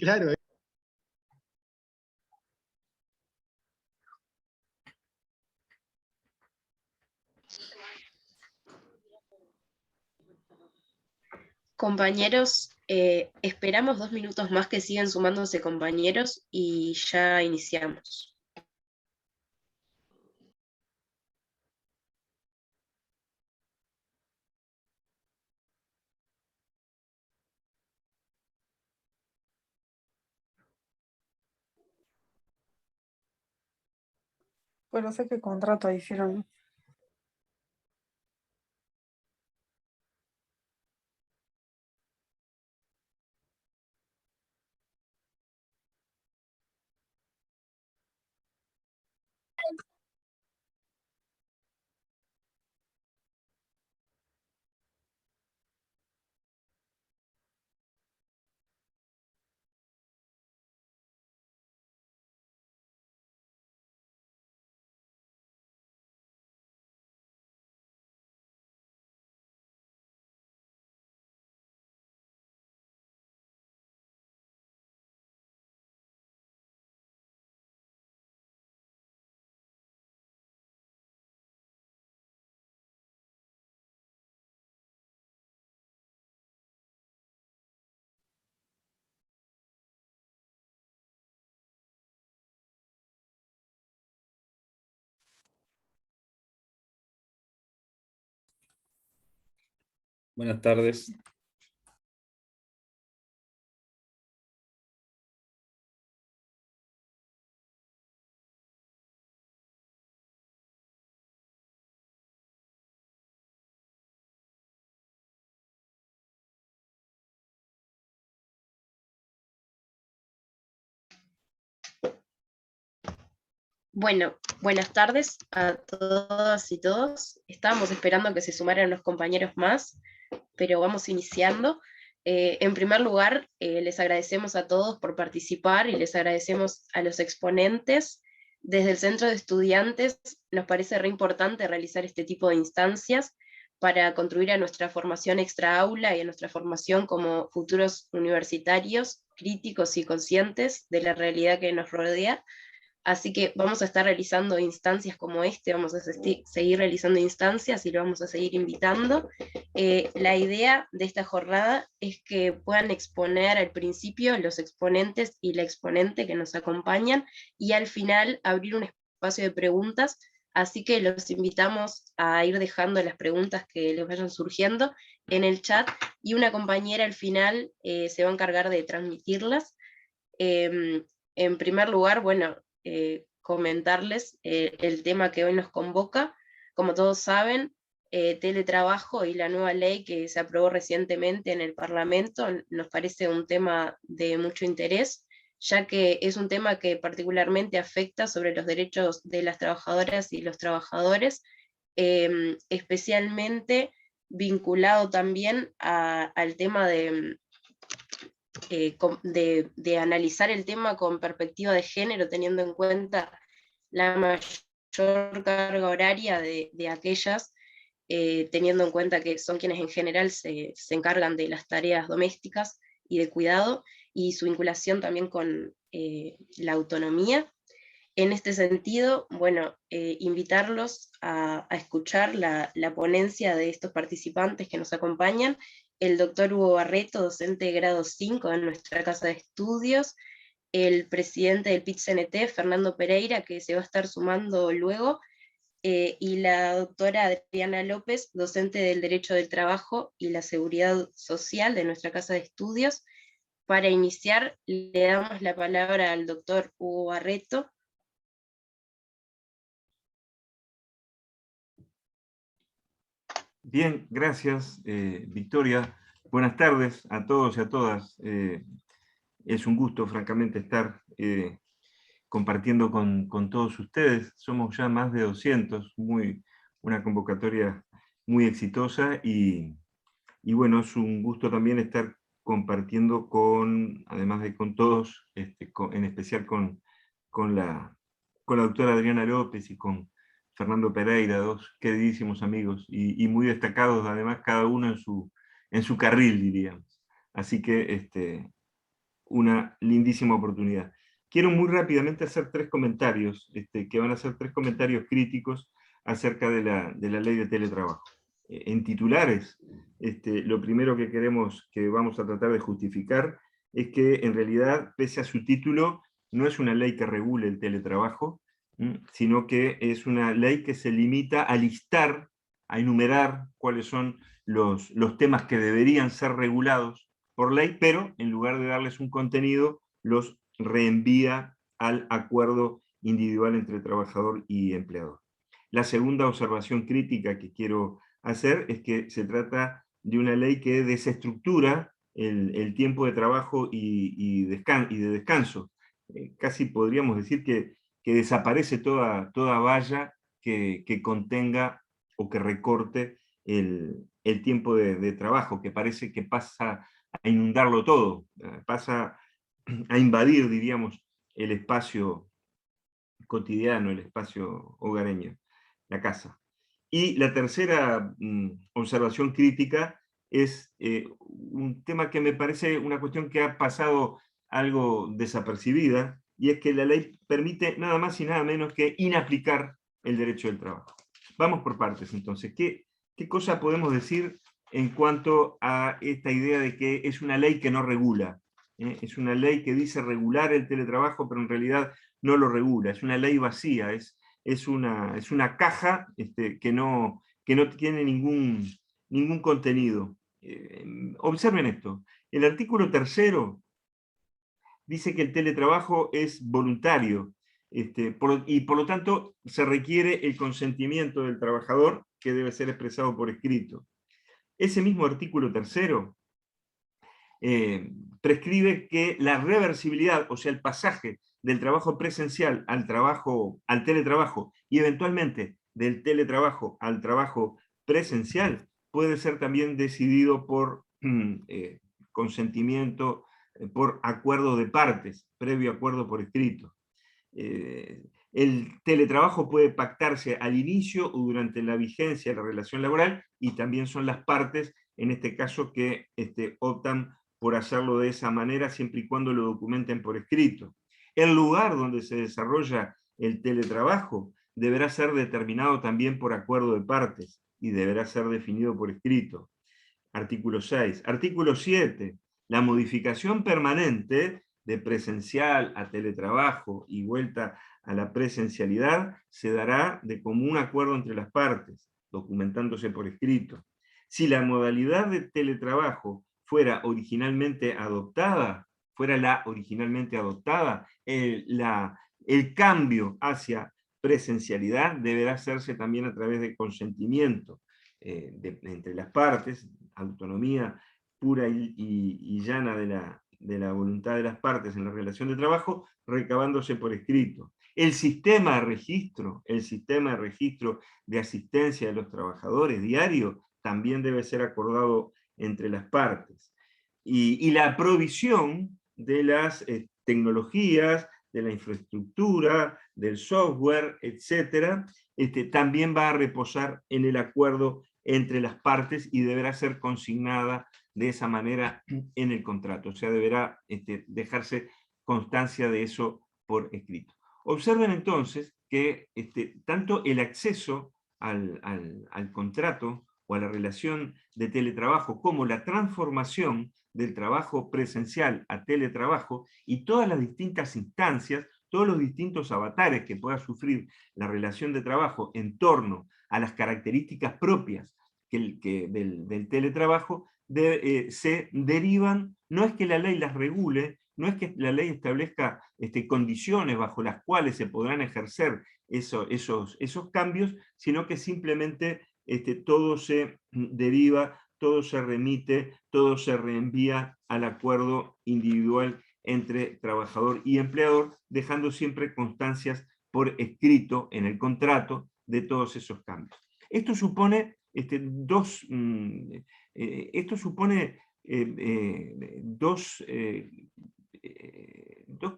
Claro. Compañeros, esperamos 2 minutos más que sigan sumándose compañeros y ya iniciamos. Pues no sé qué contrato hicieron. Buenas tardes. Bueno, buenas tardes a todas y todos. Estábamos esperando que se sumaran los compañeros más, pero vamos iniciando. En primer lugar, les agradecemos a todos por participar y les agradecemos a los exponentes. Desde el Centro de Estudiantes nos parece re importante realizar este tipo de instancias para contribuir a nuestra formación extra aula y a nuestra formación como futuros universitarios críticos y conscientes de la realidad que nos rodea. Así que vamos a estar realizando instancias como este, vamos a seguir realizando instancias y lo vamos a seguir invitando. La idea de esta jornada es que puedan exponer al principio los exponentes y la exponente que nos acompañan, y al final abrir un espacio de preguntas, así que los invitamos a ir dejando las preguntas que les vayan surgiendo en el chat, y una compañera al final se va a encargar de transmitirlas. En primer lugar, bueno, comentarles el tema que hoy nos convoca. Como todos saben, teletrabajo y la nueva ley que se aprobó recientemente en el Parlamento nos parece un tema de mucho interés, ya que es un tema que particularmente afecta sobre los derechos de las trabajadoras y los trabajadores, especialmente vinculado también al tema de analizar el tema con perspectiva de género, teniendo en cuenta la mayor carga horaria de aquellas, teniendo en cuenta que son quienes en general se encargan de las tareas domésticas y de cuidado, y su vinculación también con la autonomía. En este sentido, bueno, invitarlos a escuchar la ponencia de estos participantes que nos acompañan: el doctor Hugo Barreto, docente de grado 5 de nuestra casa de estudios; el presidente del PIT-CNT, Fernando Pereira, que se va a estar sumando luego; y la doctora Adriana López, docente del Derecho del Trabajo y la Seguridad Social de nuestra casa de estudios. Para iniciar, le damos la palabra al doctor Hugo Barreto. Bien, gracias, Victoria. Buenas tardes a todos y a todas. Es un gusto, francamente, estar compartiendo con todos ustedes. Somos ya más de 200, una convocatoria muy exitosa, y bueno, es un gusto también estar compartiendo además de con todos, en especial con la doctora Adriana López y con Fernando Pereira, dos queridísimos amigos y muy destacados, además, cada uno en su carril, diríamos. Así que una lindísima oportunidad. Quiero muy rápidamente hacer 3 comentarios, que van a ser 3 comentarios críticos acerca de la ley de teletrabajo. En titulares, lo primero que vamos a tratar de justificar es que en realidad, pese a su título, no es una ley que regule el teletrabajo, sino que es una ley que se limita a listar, a enumerar cuáles son los temas que deberían ser regulados por ley, pero en lugar de darles un contenido, los reenvía al acuerdo individual entre trabajador y empleador. La segunda observación crítica que quiero hacer es que se trata de una ley que desestructura el tiempo de trabajo y de descanso. Casi podríamos decir que desaparece toda valla que contenga o que recorte el tiempo de trabajo, que parece que pasa a inundarlo todo, pasa a invadir, diríamos, el espacio cotidiano, el espacio hogareño, la casa. Y la tercera observación crítica es un tema que me parece una cuestión que ha pasado algo desapercibida, y es que la ley permite nada más y nada menos que inaplicar el derecho del trabajo. Vamos por partes, entonces. ¿Qué cosa podemos decir en cuanto a esta idea de que es una ley que no regula? Es una ley que dice regular el teletrabajo, pero en realidad no lo regula. Es una ley vacía, es una caja que no tiene ningún contenido. Observen esto. El artículo 3º dice que el teletrabajo es voluntario, y por lo tanto se requiere el consentimiento del trabajador, que debe ser expresado por escrito. Ese mismo artículo 3º prescribe que la reversibilidad, o sea, el pasaje del trabajo presencial al teletrabajo, y eventualmente del teletrabajo al trabajo presencial, puede ser también decidido por consentimiento, por acuerdo de partes, previo acuerdo por escrito. El teletrabajo puede pactarse al inicio o durante la vigencia de la relación laboral, y también son las partes, en este caso, que optan por hacerlo de esa manera, siempre y cuando lo documenten por escrito. El lugar donde se desarrolla el teletrabajo deberá ser determinado también por acuerdo de partes y deberá ser definido por escrito. Artículo 6. Artículo 7. La modificación permanente de presencial a teletrabajo y vuelta a la presencialidad se dará de común acuerdo entre las partes, documentándose por escrito. Si la modalidad de teletrabajo fuera la originalmente adoptada, el cambio hacia presencialidad deberá hacerse también a través de consentimiento entre las partes, autonomía pura y llana de la voluntad de las partes en la relación de trabajo, recabándose por escrito. El sistema de registro de asistencia de los trabajadores diario también debe ser acordado entre las partes. Y la provisión de las tecnologías, de la infraestructura, del software, etcétera, también va a reposar en el acuerdo entre las partes y deberá ser consignada de esa manera en el contrato. O sea, deberá dejarse constancia de eso por escrito. Observen entonces que tanto el acceso al contrato o a la relación de teletrabajo como la transformación del trabajo presencial a teletrabajo y todas las distintas instancias, todos los distintos avatares que pueda sufrir la relación de trabajo en torno a las características propias del teletrabajo, se derivan, no es que la ley las regule, no es que la ley establezca condiciones bajo las cuales se podrán ejercer esos cambios, sino que simplemente todo se deriva, todo se remite, todo se reenvía al acuerdo individual entre trabajador y empleador, dejando siempre constancias por escrito en el contrato de todos esos cambios. Esto supone dos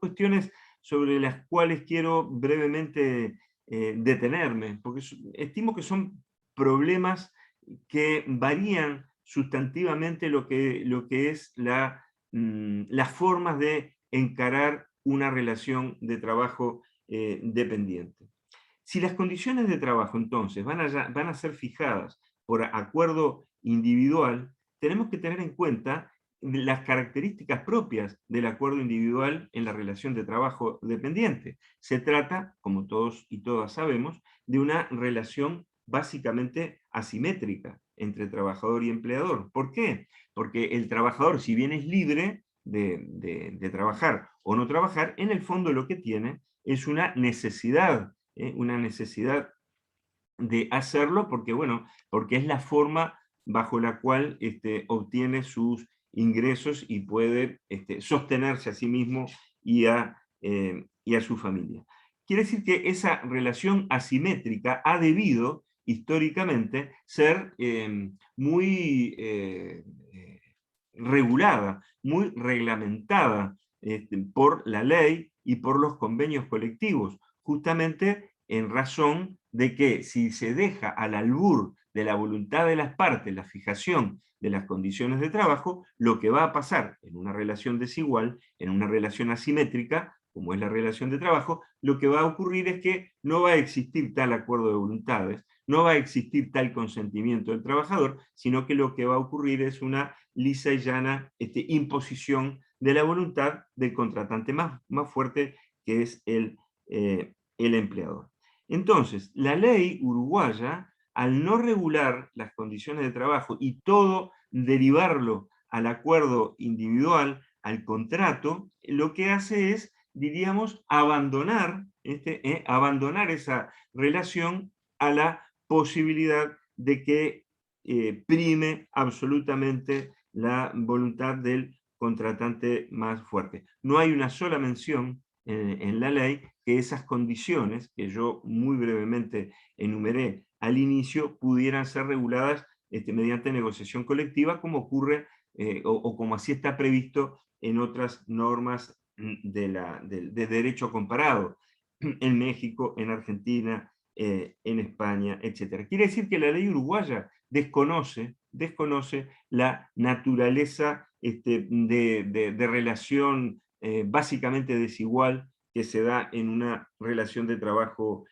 cuestiones sobre las cuales quiero brevemente detenerme, porque estimo que son problemas que varían sustantivamente lo que es la las formas de encarar una relación de trabajo dependiente. Si las condiciones de trabajo entonces van a ser fijadas por acuerdo individual, tenemos que tener en cuenta las características propias del acuerdo individual en la relación de trabajo dependiente. Se trata, como todos y todas sabemos, de una relación básicamente asimétrica entre trabajador y empleador. ¿Por qué? Porque el trabajador, si bien es libre de trabajar o no trabajar, en el fondo lo que tiene es una necesidad de hacerlo porque, bueno, porque es la forma bajo la cual obtiene sus ingresos y puede sostenerse a sí mismo y a su familia. Quiere decir que esa relación asimétrica ha debido históricamente ser muy regulada, muy reglamentada por la ley y por los convenios colectivos, justamente en razón de que si se deja al albur de la voluntad de las partes la fijación de las condiciones de trabajo, lo que va a pasar en una relación desigual, en una relación asimétrica, como es la relación de trabajo, lo que va a ocurrir es que no va a existir tal acuerdo de voluntades, no va a existir tal consentimiento del trabajador, sino que lo que va a ocurrir es una lisa y llana imposición de la voluntad del contratante más fuerte, que es el empleador. Entonces, la ley uruguaya, al no regular las condiciones de trabajo y todo derivarlo al acuerdo individual, al contrato, lo que hace es, diríamos, abandonar esa relación a la posibilidad de que prime absolutamente la voluntad del contratante más fuerte. No hay una sola mención en la ley que esas condiciones, que yo muy brevemente enumeré al inicio, pudieran ser reguladas mediante negociación colectiva, como ocurre o como así está previsto en otras normas de derecho comparado, en México, en Argentina, en España, etc. Quiere decir que la ley uruguaya desconoce la naturaleza de relación básicamente desigual que se da en una relación de trabajo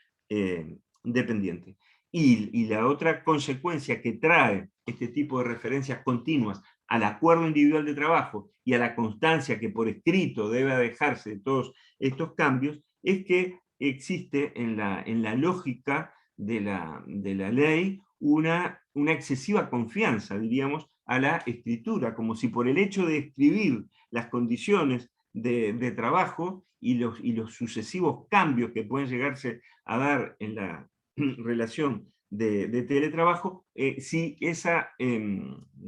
dependiente. Y la otra consecuencia que trae este tipo de referencias continuas al acuerdo individual de trabajo y a la constancia que por escrito debe dejarse de todos estos cambios, es que existe en la lógica de la ley una excesiva confianza, diríamos, a la escritura, como si por el hecho de escribir las condiciones de trabajo y los sucesivos cambios que pueden llegarse a dar en la relación de teletrabajo, si esa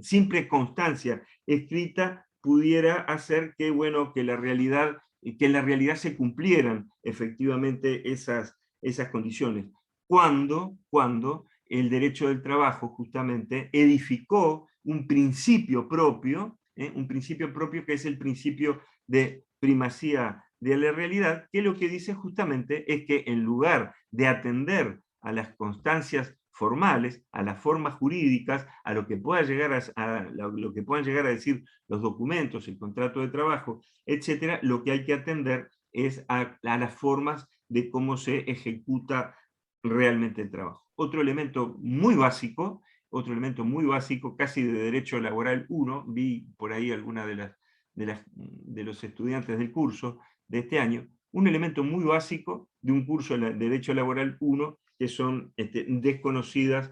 simple constancia escrita pudiera hacer que, bueno, que en la realidad se cumplieran efectivamente esas condiciones. Cuando el derecho del trabajo justamente edificó un principio propio que es el principio de primacía de la realidad, que lo que dice justamente es que en lugar de atender a las constancias formales, a las formas jurídicas, a lo que puedan llegar a decir los documentos, el contrato de trabajo, etcétera, lo que hay que atender es a las formas de cómo se ejecuta realmente el trabajo. Otro elemento muy básico, casi de derecho laboral 1, vi por ahí alguna de los estudiantes del curso de este año, un elemento muy básico de un curso de derecho laboral 1 que son desconocidos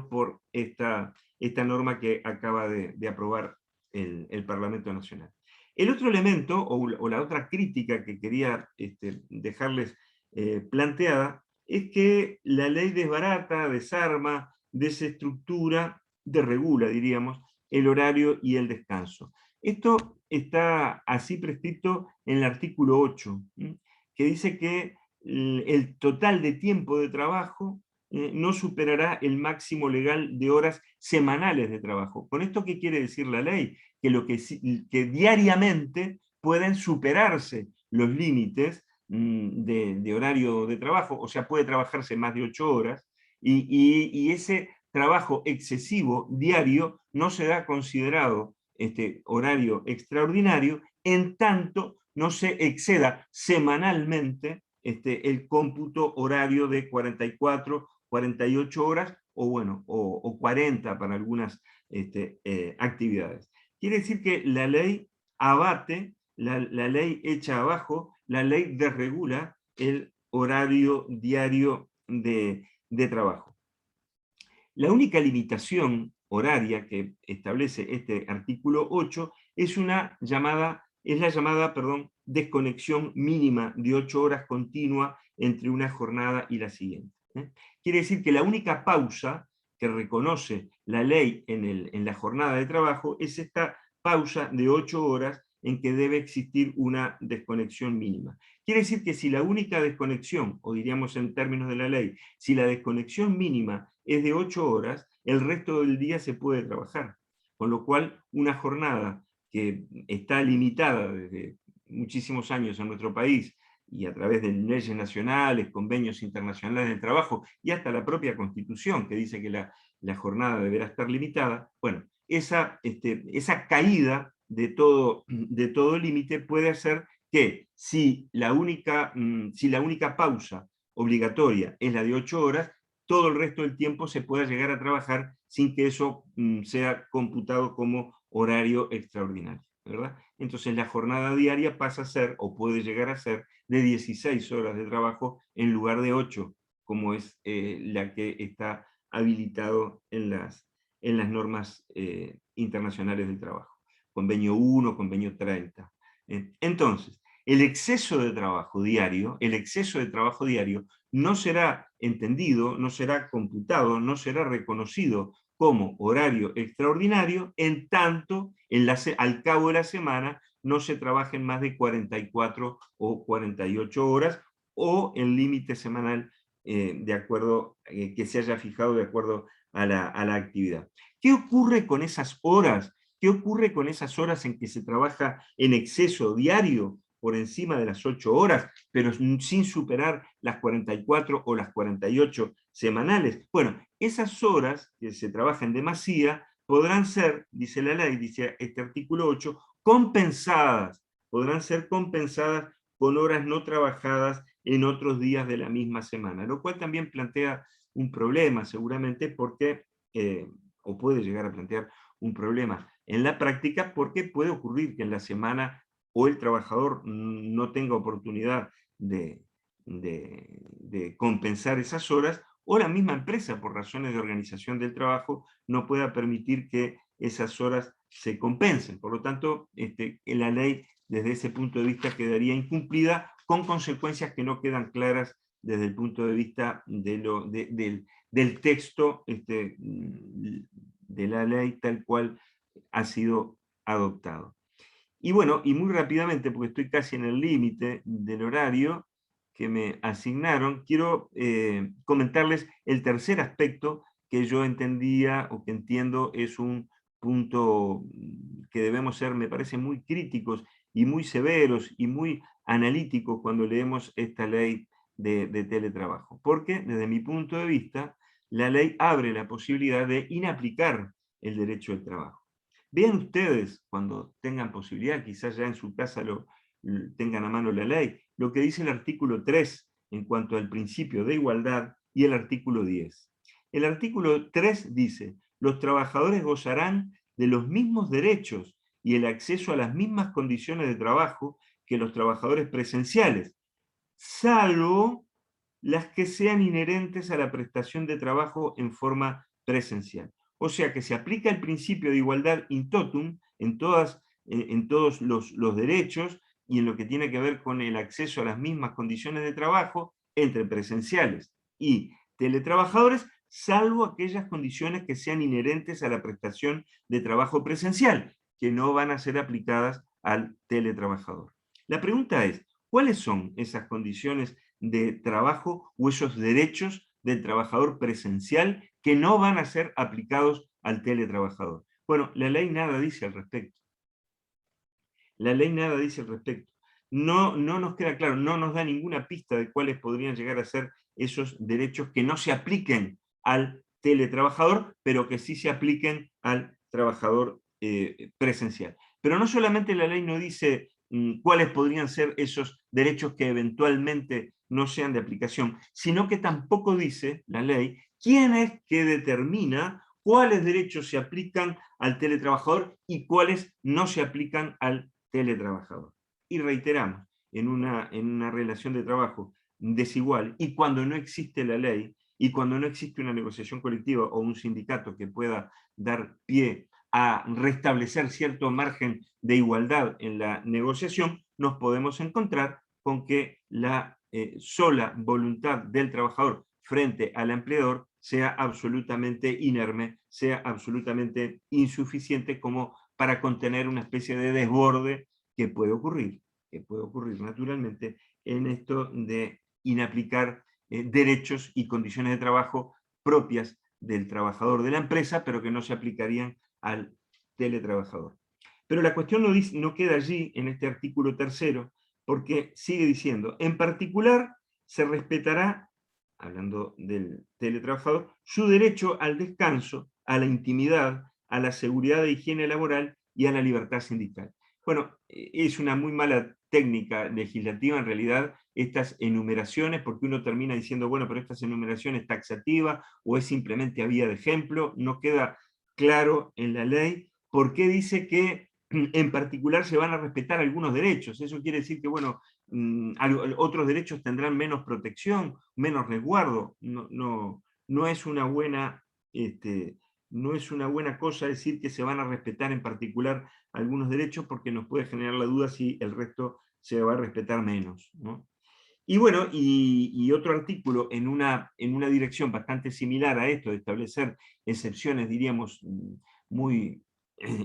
por esta norma que acaba de aprobar el Parlamento Nacional. El otro elemento, o la otra crítica que quería dejarles planteada, es que la ley desbarata, desarma, desestructura, desregula, diríamos, el horario y el descanso. Esto está así prescrito en el artículo 8, que dice que el total de tiempo de trabajo no superará el máximo legal de horas semanales de trabajo. ¿Con esto qué quiere decir la ley? Que diariamente pueden superarse los límites de horario de trabajo, o sea, puede trabajarse más de 8 horas, y ese trabajo excesivo diario no será considerado horario extraordinario, en tanto no se exceda semanalmente el cómputo horario de 44, 48 horas, o bueno, o 40 para algunas actividades. Quiere decir que la ley abate, la ley echa abajo, la ley desregula el horario diario de trabajo. La única limitación horaria que establece este artículo 8 es la llamada desconexión mínima de 8 horas continua entre una jornada y la siguiente. Quiere decir que la única pausa que reconoce la ley en la jornada de trabajo es esta pausa de 8 horas en que debe existir una desconexión mínima. Quiere decir que si la única desconexión, o diríamos en términos de la ley, si la desconexión mínima es de 8 horas, el resto del día se puede trabajar. Con lo cual, una jornada que está limitada desde muchísimos años en nuestro país, y a través de leyes nacionales, convenios internacionales del trabajo, y hasta la propia Constitución, que dice que la jornada deberá estar limitada, bueno, esa caída de todo límite puede hacer que si la única pausa obligatoria es la de 8 horas, todo el resto del tiempo se pueda llegar a trabajar sin que eso sea computado como horario extraordinario, ¿verdad? Entonces la jornada diaria pasa a ser, o puede llegar a ser, de 16 horas de trabajo en lugar de 8, como es la que está habilitado en las normas internacionales del trabajo. Convenio 1, convenio 30. Entonces, el exceso de trabajo diario no será entendido, no será computado, no será reconocido como horario extraordinario, en tanto al cabo de la semana no se trabajen más de 44 o 48 horas, o el límite semanal de acuerdo, que se haya fijado de acuerdo a la actividad. ¿Qué ocurre con esas horas? ¿Qué ocurre con esas horas en que se trabaja en exceso diario, por encima de las 8 horas, pero sin superar las 44 o las 48 semanales? Bueno, esas horas que se trabajan en demasía podrán ser, dice la ley, dice este artículo 8, podrán ser compensadas con horas no trabajadas en otros días de la misma semana, lo cual también plantea un problema seguramente porque, o puede llegar a plantear un problema en la práctica, porque puede ocurrir que en la semana o el trabajador no tenga oportunidad de compensar esas horas, o la misma empresa, por razones de organización del trabajo, no pueda permitir que esas horas se compensen. Por lo tanto, la ley, desde ese punto de vista, quedaría incumplida, con consecuencias que no quedan claras desde el punto de vista del texto de la ley tal cual ha sido adoptado. Y bueno, y muy rápidamente, porque estoy casi en el límite del horario que me asignaron, quiero comentarles el tercer aspecto que yo entendía, o que entiendo es un punto que debemos ser, me parece, muy críticos y muy severos y muy analíticos cuando leemos esta ley de teletrabajo. Porque, desde mi punto de vista, la ley abre la posibilidad de inaplicar el derecho del trabajo. Vean ustedes, cuando tengan posibilidad, quizás ya en su casa tengan a mano la ley, lo que dice el artículo 3 en cuanto al principio de igualdad, y el artículo 10. El artículo 3 dice: los trabajadores gozarán de los mismos derechos y el acceso a las mismas condiciones de trabajo que los trabajadores presenciales, salvo las que sean inherentes a la prestación de trabajo en forma presencial. O sea que se aplica el principio de igualdad in totum en todos los derechos, y en lo que tiene que ver con el acceso a las mismas condiciones de trabajo entre presenciales y teletrabajadores, salvo aquellas condiciones que sean inherentes a la prestación de trabajo presencial, que no van a ser aplicadas al teletrabajador. La pregunta es, ¿cuáles son esas condiciones de trabajo o esos derechos del trabajador presencial que no van a ser aplicados al teletrabajador? Bueno, la ley nada dice al respecto. La ley nada dice al respecto. No nos queda claro, no nos da ninguna pista de cuáles podrían llegar a ser esos derechos que no se apliquen al teletrabajador, pero que sí se apliquen al trabajador presencial. Pero no solamente la ley no dice cuáles podrían ser esos derechos que eventualmente no sean de aplicación, sino que tampoco dice la ley quién es que determina cuáles derechos se aplican al teletrabajador y cuáles no se aplican al teletrabajador. Y reiteramos, en una relación de trabajo desigual, y cuando no existe la ley, y cuando no existe una negociación colectiva o un sindicato que pueda dar pie a restablecer cierto margen de igualdad en la negociación, nos podemos encontrar con que la sola voluntad del trabajador frente al empleador sea absolutamente inerme, sea absolutamente insuficiente como para contener una especie de desborde que puede ocurrir naturalmente en esto de inaplicar derechos y condiciones de trabajo propias del trabajador de la empresa, pero que no se aplicarían al teletrabajador. Pero la cuestión no queda allí en este artículo 3º, porque sigue diciendo, en particular se respetará, hablando del teletrabajador, su derecho al descanso, a la intimidad, a la seguridad de higiene laboral y a la libertad sindical. Bueno, es una muy mala técnica legislativa en realidad estas enumeraciones, porque uno termina diciendo, bueno, pero estas enumeraciones taxativas o es simplemente a vía de ejemplo, no queda claro en la ley por qué dice que en particular se van a respetar algunos derechos. Eso quiere decir que, bueno, otros derechos tendrán menos protección, menos resguardo. No es una buena no es una buena cosa decir que se van a respetar en particular algunos derechos, porque nos puede generar la duda si el resto se va a respetar menos, ¿no? Y bueno, y otro artículo en una dirección bastante similar a esto, de establecer excepciones, diríamos, muy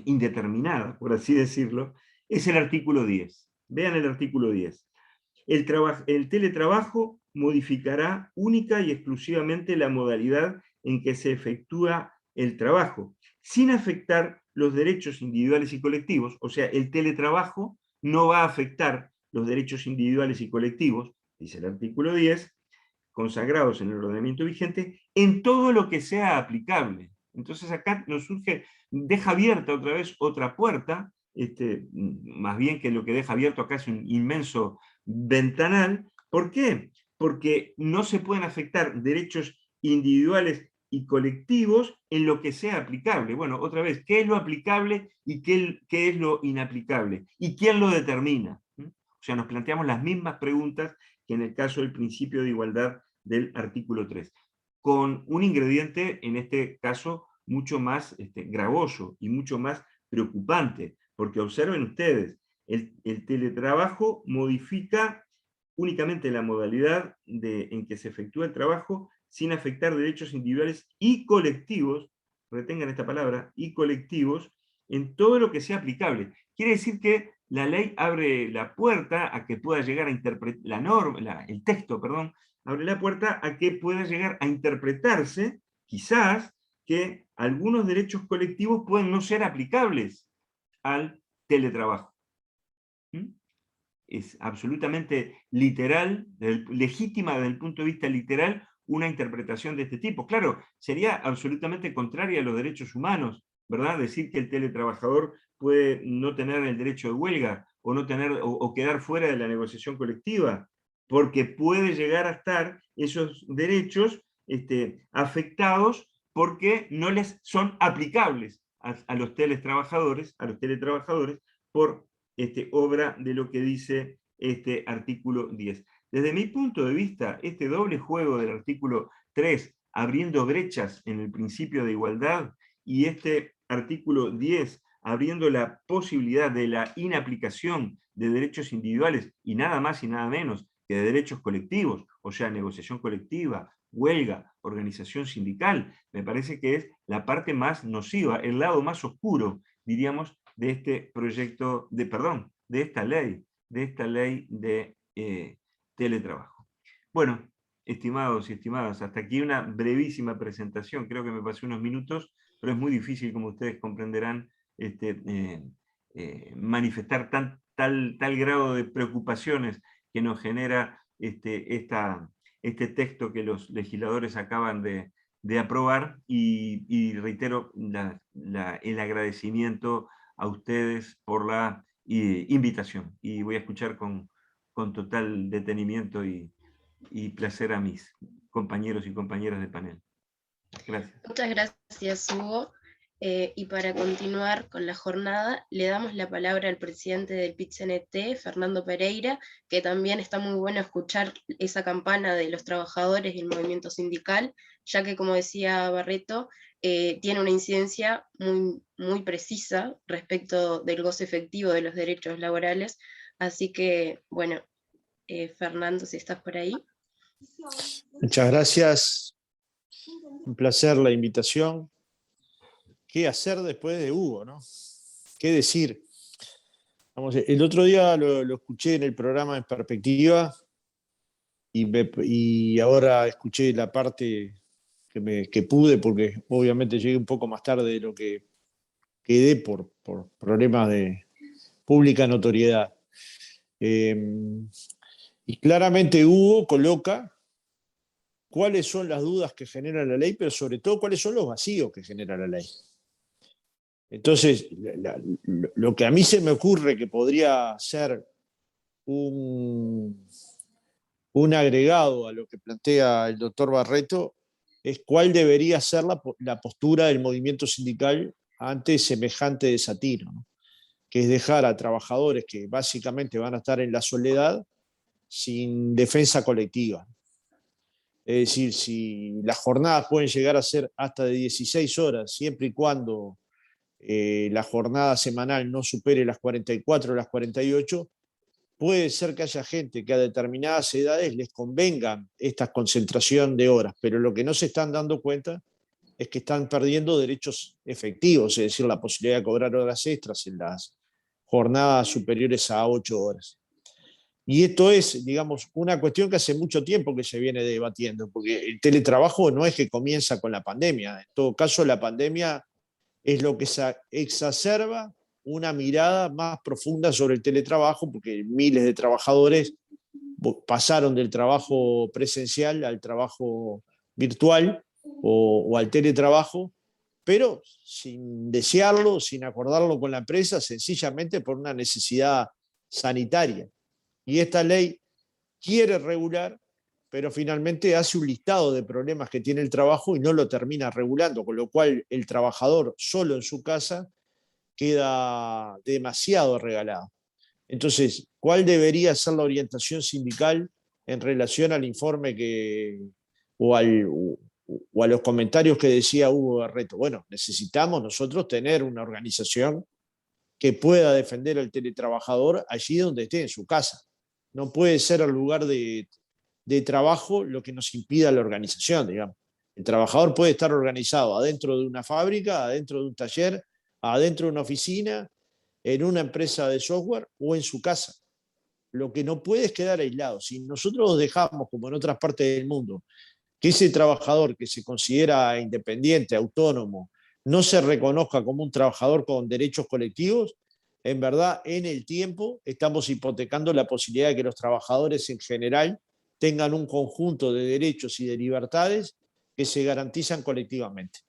indeterminadas, por así decirlo, es el artículo 10. Vean el artículo 10. El teletrabajo modificará única y exclusivamente la modalidad en que se efectúa el trabajo, sin afectar los derechos individuales y colectivos. O sea, el teletrabajo no va a afectar los derechos individuales y colectivos, dice el artículo 10, consagrados en el ordenamiento vigente, en todo lo que sea aplicable. Entonces acá nos surge, deja abierta otra vez otra puerta, más bien que lo que deja abierto acá es un inmenso ventanal. ¿Por qué? Porque no se pueden afectar derechos individuales y colectivos en lo que sea aplicable. Bueno, otra vez, ¿qué es lo aplicable y qué es lo inaplicable? ¿Y quién lo determina? O sea, nos planteamos las mismas preguntas que en el caso del principio de igualdad del artículo 3, con un ingrediente, en este caso, mucho más gravoso y mucho más preocupante, porque observen ustedes, el teletrabajo modifica únicamente la modalidad en que se efectúa el trabajo sin afectar derechos individuales y colectivos, retengan esta palabra, y colectivos, en todo lo que sea aplicable. Quiere decir que la ley abre la puerta a que pueda llegar a interpretar, el texto, perdón, abre la puerta a que pueda llegar a interpretarse, quizás, que algunos derechos colectivos pueden no ser aplicables al teletrabajo. Es absolutamente literal, legítima desde el punto de vista literal, una interpretación de este tipo. Claro, sería absolutamente contraria a los derechos humanos, ¿verdad? Decir que el teletrabajador puede no tener el derecho de huelga o, no tener, o quedar fuera de la negociación colectiva, porque puede llegar a estar esos derechos afectados porque no les son aplicables a los teletrabajadores por obra de lo que dice este artículo 10. Desde mi punto de vista, este doble juego del artículo 3, abriendo brechas en el principio de igualdad, y este artículo 10, abriendo la posibilidad de la inaplicación de derechos individuales, y nada más y nada menos que de derechos colectivos, o sea, negociación colectiva, huelga, organización sindical, me parece que es la parte más nociva, el lado más oscuro, diríamos, de este proyecto, de esta ley de teletrabajo. Bueno, estimados y estimadas, hasta aquí una brevísima presentación, creo que me pasé unos minutos, pero es muy difícil, como ustedes comprenderán, manifestar tal grado de preocupaciones que nos genera este texto que los legisladores acaban de de aprobar, y reitero el agradecimiento a ustedes por la invitación. Y voy a escuchar con total detenimiento y placer a mis compañeros y compañeras de panel. Gracias. Muchas gracias, Hugo. Y para continuar con la jornada, le damos la palabra al presidente del PIT-CNT, Fernando Pereira, que también está muy bueno escuchar esa campana de los trabajadores y el movimiento sindical, ya que, como decía Barreto, tiene una incidencia muy precisa respecto del goce efectivo de los derechos laborales. Así que, bueno, Fernando, si estás por ahí. Muchas gracias. Un placer la invitación. ¿Qué hacer después de Hugo, no? ¿Qué decir? Vamos, el otro día lo escuché en el programa En Perspectiva y ahora escuché la parte que pude, porque obviamente llegué un poco más tarde de lo que quedé por problemas de pública notoriedad. Y claramente Hugo coloca cuáles son las dudas que genera la ley, pero sobre todo cuáles son los vacíos que genera la ley. Entonces, lo que a mí se me ocurre que podría ser un agregado a lo que plantea el doctor Barreto es cuál debería ser la postura del movimiento sindical ante semejante desatino, ¿no? Que es dejar a trabajadores que básicamente van a estar en la soledad sin defensa colectiva. Es decir, si las jornadas pueden llegar a ser hasta de 16 horas, siempre y cuando la jornada semanal no supere las 44 o las 48, puede ser que haya gente que a determinadas edades les convenga esta concentración de horas, pero lo que no se están dando cuenta es que están perdiendo derechos efectivos, es decir, la posibilidad de cobrar horas extras en las jornadas superiores a 8 horas. Y esto es, digamos, una cuestión que hace mucho tiempo que se viene debatiendo, porque el teletrabajo no es que comienza con la pandemia. En todo caso, la pandemia es lo que exacerba una mirada más profunda sobre el teletrabajo, porque miles de trabajadores pasaron del trabajo presencial al trabajo virtual o al teletrabajo, pero sin desearlo, sin acordarlo con la empresa, sencillamente por una necesidad sanitaria. Y esta ley quiere regular, pero finalmente hace un listado de problemas que tiene el trabajo y no lo termina regulando, con lo cual el trabajador solo en su casa queda demasiado regalado. Entonces, ¿cuál debería ser la orientación sindical en relación al informe o a los comentarios que decía Hugo Barreto? Bueno, necesitamos nosotros tener una organización que pueda defender al teletrabajador allí donde esté, en su casa. No puede ser el lugar de trabajo lo que nos impida la organización, digamos. El trabajador puede estar organizado adentro de una fábrica, adentro de un taller, adentro de una oficina, en una empresa de software o en su casa. Lo que no puede es quedar aislado. Si nosotros dejamos, como en otras partes del mundo, que ese trabajador que se considera independiente, autónomo, no se reconozca como un trabajador con derechos colectivos, en verdad, en el tiempo estamos hipotecando la posibilidad de que los trabajadores en general tengan un conjunto de derechos y de libertades que se garantizan colectivamente.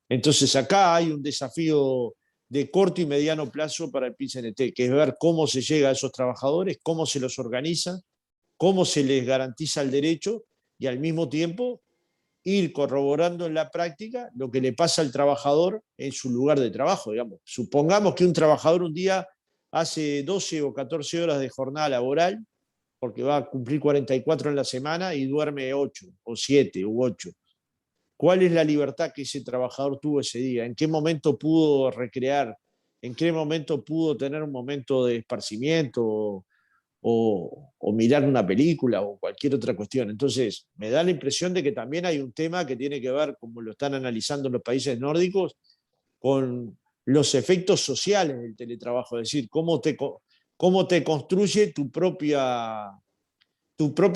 Entonces acá hay un desafío de corto y mediano plazo para el PIT-CNT, que es ver cómo se llega a esos trabajadores, cómo se los organiza, cómo se les garantiza el derecho y al mismo tiempo ir corroborando en la práctica lo que le pasa al trabajador en su lugar de trabajo, digamos. Supongamos que un trabajador un día hace 12 o 14 horas de jornada laboral, porque va a cumplir 44 en la semana y duerme 8 o 7 u 8. ¿Cuál es la libertad que ese trabajador tuvo ese día? ¿En qué momento pudo recrear? ¿En qué momento pudo tener un momento de esparcimiento o mirar una película o cualquier otra cuestión? Entonces, me da la impresión de que también hay un tema que tiene que ver, como lo están analizando los países nórdicos, con los efectos sociales del teletrabajo, es decir, cómo te construye tu propia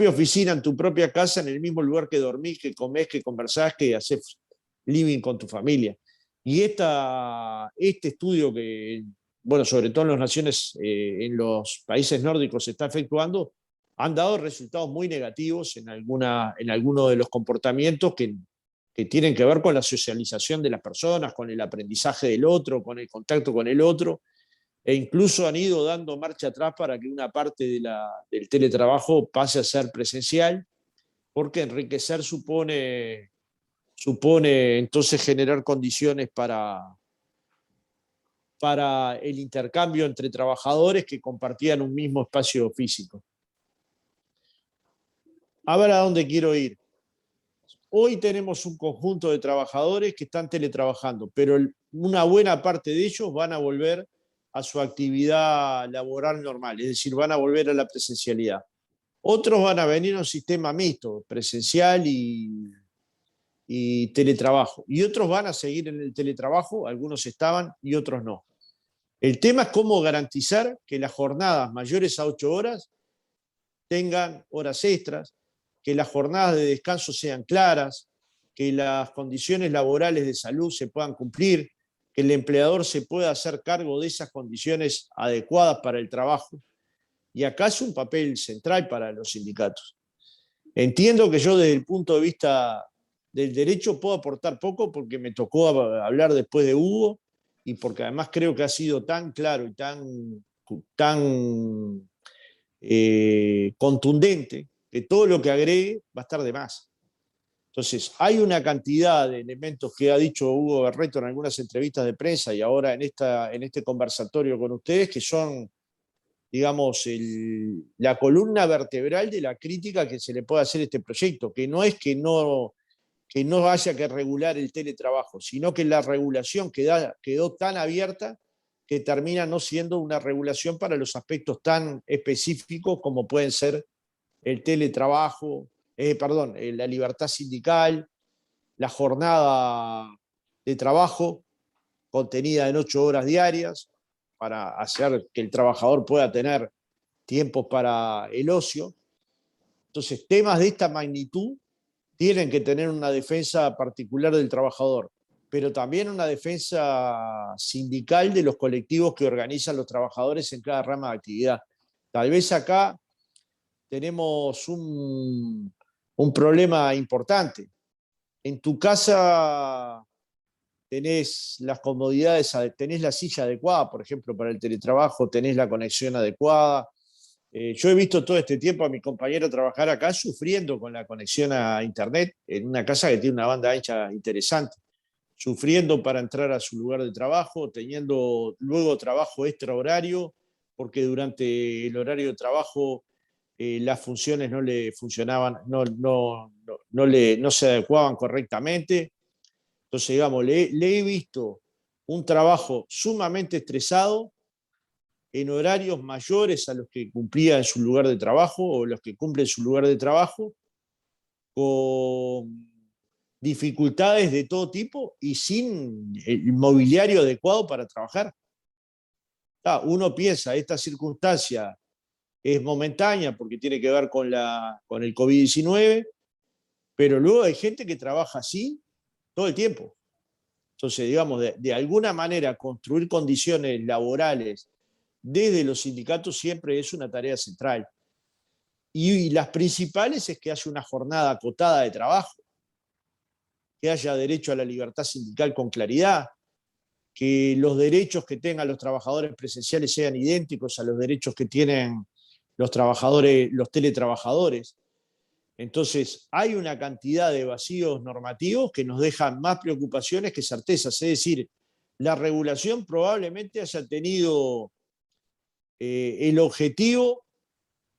oficina, en tu propia casa, en el mismo lugar que dormís, que comés, que conversás, que haces living con tu familia. Y este estudio que, bueno, sobre todo en los países nórdicos se está efectuando, han dado resultados muy negativos en algunos de los comportamientos que que tienen que ver con la socialización de las personas, con el aprendizaje del otro, con el contacto con el otro, e incluso han ido dando marcha atrás para que una parte del teletrabajo pase a ser presencial, porque enriquecer supone entonces generar condiciones para el intercambio entre trabajadores que compartían un mismo espacio físico. A ver a dónde quiero ir. Hoy tenemos un conjunto de trabajadores que están teletrabajando, pero una buena parte de ellos van a volver a su actividad laboral normal, es decir, van a volver a la presencialidad. Otros van a venir a un sistema mixto, presencial y teletrabajo. Y otros van a seguir en el teletrabajo, algunos estaban y otros no. El tema es cómo garantizar que las jornadas mayores a 8 horas tengan horas extras, que las jornadas de descanso sean claras, que las condiciones laborales de salud se puedan cumplir, que el empleador se pueda hacer cargo de esas condiciones adecuadas para el trabajo. Y acá es un papel central para los sindicatos. Entiendo que yo desde el punto de vista del derecho puedo aportar poco porque me tocó hablar después de Hugo y porque además creo que ha sido tan claro y tan contundente que todo lo que agregue va a estar de más. Entonces, hay una cantidad de elementos que ha dicho Hugo Barreto en algunas entrevistas de prensa y ahora en este conversatorio con ustedes que son, digamos, la columna vertebral de la crítica que se le puede hacer a este proyecto, que no es que no haya que regular el teletrabajo, sino que la regulación quedó tan abierta que termina no siendo una regulación para los aspectos tan específicos como pueden ser el teletrabajo, la libertad sindical, la jornada de trabajo contenida en 8 horas diarias para hacer que el trabajador pueda tener tiempos para el ocio. Entonces, temas de esta magnitud tienen que tener una defensa particular del trabajador, pero también una defensa sindical de los colectivos que organizan los trabajadores en cada rama de actividad. Tal vez acá tenemos un problema importante. En tu casa tenés las comodidades, tenés la silla adecuada, por ejemplo, para el teletrabajo, tenés la conexión adecuada. Yo he visto todo este tiempo a mi compañero trabajar acá sufriendo con la conexión a internet en una casa que tiene una banda ancha interesante, sufriendo para entrar a su lugar de trabajo, teniendo luego trabajo extrahorario, porque durante el horario de trabajo las funciones no le funcionaban, no se adecuaban correctamente. Entonces, digamos, le he visto un trabajo sumamente estresado en horarios mayores a los que cumplía en su lugar de trabajo o los que cumple en su lugar de trabajo, con dificultades de todo tipo y sin el mobiliario adecuado para trabajar. Uno piensa, esta circunstancia es momentánea porque tiene que ver con el COVID-19, pero luego hay gente que trabaja así todo el tiempo. Entonces, digamos, de alguna manera construir condiciones laborales desde los sindicatos siempre es una tarea central. Y las principales es que haya una jornada acotada de trabajo, que haya derecho a la libertad sindical con claridad, que los derechos que tengan los trabajadores presenciales sean idénticos a los derechos que tienen los teletrabajadores. Entonces, hay una cantidad de vacíos normativos que nos dejan más preocupaciones que certezas. Es decir, la regulación probablemente haya tenido el objetivo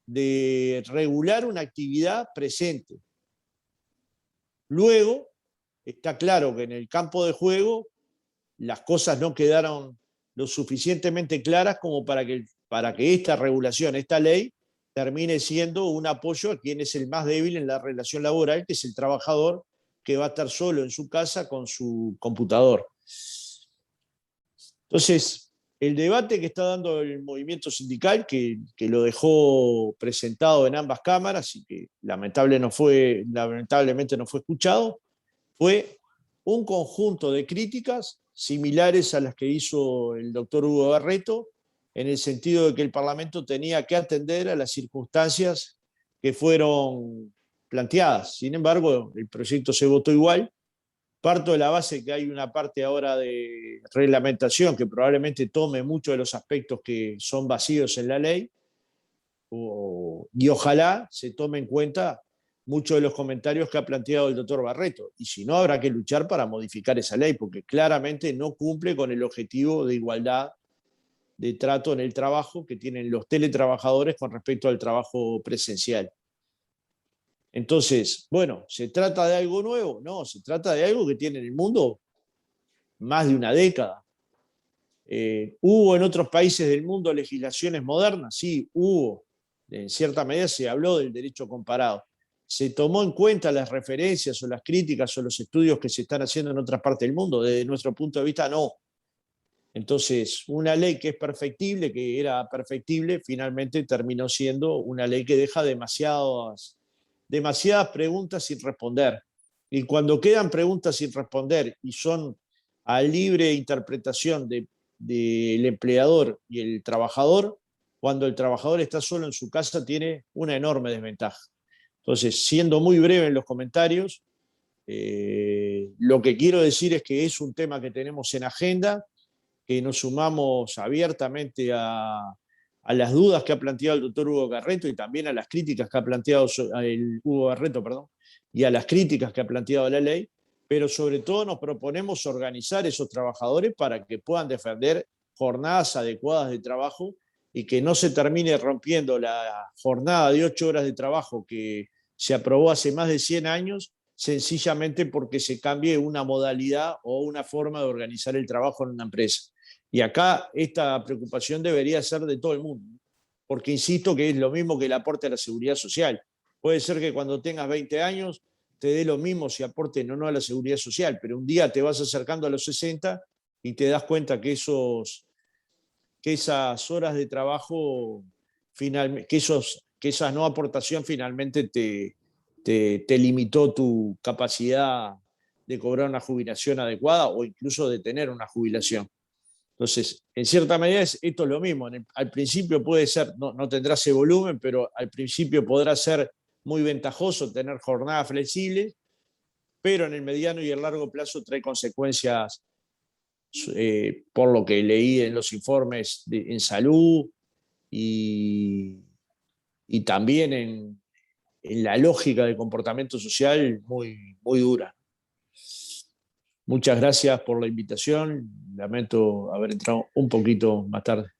de regular una actividad presente. Luego, está claro que en el campo de juego las cosas no quedaron lo suficientemente claras como para que esta regulación, esta ley, termine siendo un apoyo a quien es el más débil en la relación laboral, que es el trabajador que va a estar solo en su casa con su computador. Entonces, el debate que está dando el movimiento sindical, que lo dejó presentado en ambas cámaras y que lamentablemente no fue escuchado, fue un conjunto de críticas similares a las que hizo el doctor Hugo Barreto, en el sentido de que el Parlamento tenía que atender a las circunstancias que fueron planteadas. Sin embargo, el proyecto se votó igual Parto de la base que hay una parte ahora de reglamentación que probablemente tome muchos de los aspectos que son vacíos en la ley, y ojalá se tome en cuenta muchos de los comentarios que ha planteado el doctor Barreto. Y si no, habrá que luchar para modificar esa ley, porque claramente no cumple con el objetivo de igualdad de trato en el trabajo que tienen los teletrabajadores con respecto al trabajo presencial. Entonces, bueno, ¿se trata de algo nuevo? No, se trata de algo que tiene en el mundo más de una década. ¿Hubo en otros países del mundo legislaciones modernas? Sí, hubo. En cierta medida se habló del derecho comparado. ¿Se tomó en cuenta las referencias o las críticas o los estudios que se están haciendo en otras partes del mundo? Desde nuestro punto de vista, no. Entonces, una ley que es perfectible, que era perfectible, finalmente terminó siendo una ley que deja demasiadas preguntas sin responder. Y cuando quedan preguntas sin responder y son a libre interpretación del empleador y el trabajador, cuando el trabajador está solo en su casa tiene una enorme desventaja. Entonces, siendo muy breve en los comentarios, lo que quiero decir es que es un tema que tenemos en agenda, que nos sumamos abiertamente a las dudas que ha planteado el doctor Hugo Barreto y también a las críticas que ha planteado Hugo Barreto, perdón, y a las críticas que ha planteado la ley, pero sobre todo nos proponemos organizar esos trabajadores para que puedan defender jornadas adecuadas de trabajo y que no se termine rompiendo la jornada de 8 horas de trabajo que se aprobó hace más de 100 años, sencillamente porque se cambie una modalidad o una forma de organizar el trabajo en una empresa. Y acá esta preocupación debería ser de todo el mundo, porque insisto que es lo mismo que el aporte a la seguridad social. Puede ser que cuando tengas 20 años te dé lo mismo si aporten o no a la seguridad social, pero un día te vas acercando a los 60 y te das cuenta que esas horas de trabajo, que esa no aportación finalmente te limitó tu capacidad de cobrar una jubilación adecuada o incluso de tener una jubilación. Entonces, en cierta medida esto es lo mismo. Al principio puede ser, no tendrá ese volumen, pero al principio podrá ser muy ventajoso tener jornadas flexibles, pero en el mediano y el largo plazo trae consecuencias, por lo que leí en los informes en salud y también en la lógica del comportamiento social muy, muy dura. Muchas gracias por la invitación. Lamento haber entrado un poquito más tarde.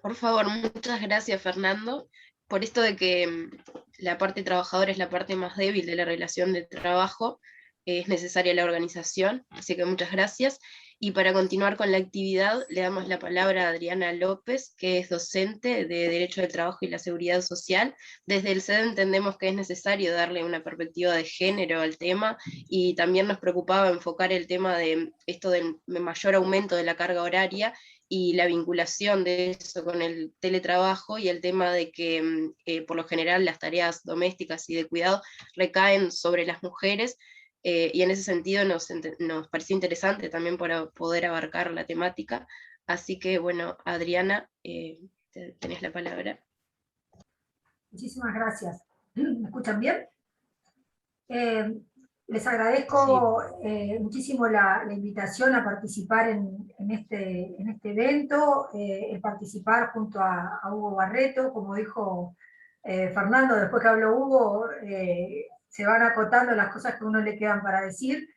Por favor, muchas gracias, Fernando, por esto de que la parte trabajadora es la parte más débil de la relación de trabajo. Es necesaria la organización, así que muchas gracias. Y para continuar con la actividad, le damos la palabra a Adriana López, que es docente de Derecho del Trabajo y la Seguridad Social. Desde el CED entendemos que es necesario darle una perspectiva de género al tema, y también nos preocupaba enfocar el tema de esto del mayor aumento de la carga horaria y la vinculación de eso con el teletrabajo, y el tema de que por lo general las tareas domésticas y de cuidado recaen sobre las mujeres. Y en ese sentido nos pareció interesante también para poder abarcar la temática. Así que, bueno, Adriana, tenés la palabra. Muchísimas gracias. ¿Me escuchan bien? Les agradezco muchísimo la invitación a participar en este evento, el participar junto a Hugo Barreto. Como dijo Fernando, después que habló Hugo, se van acotando las cosas que a uno le quedan para decir,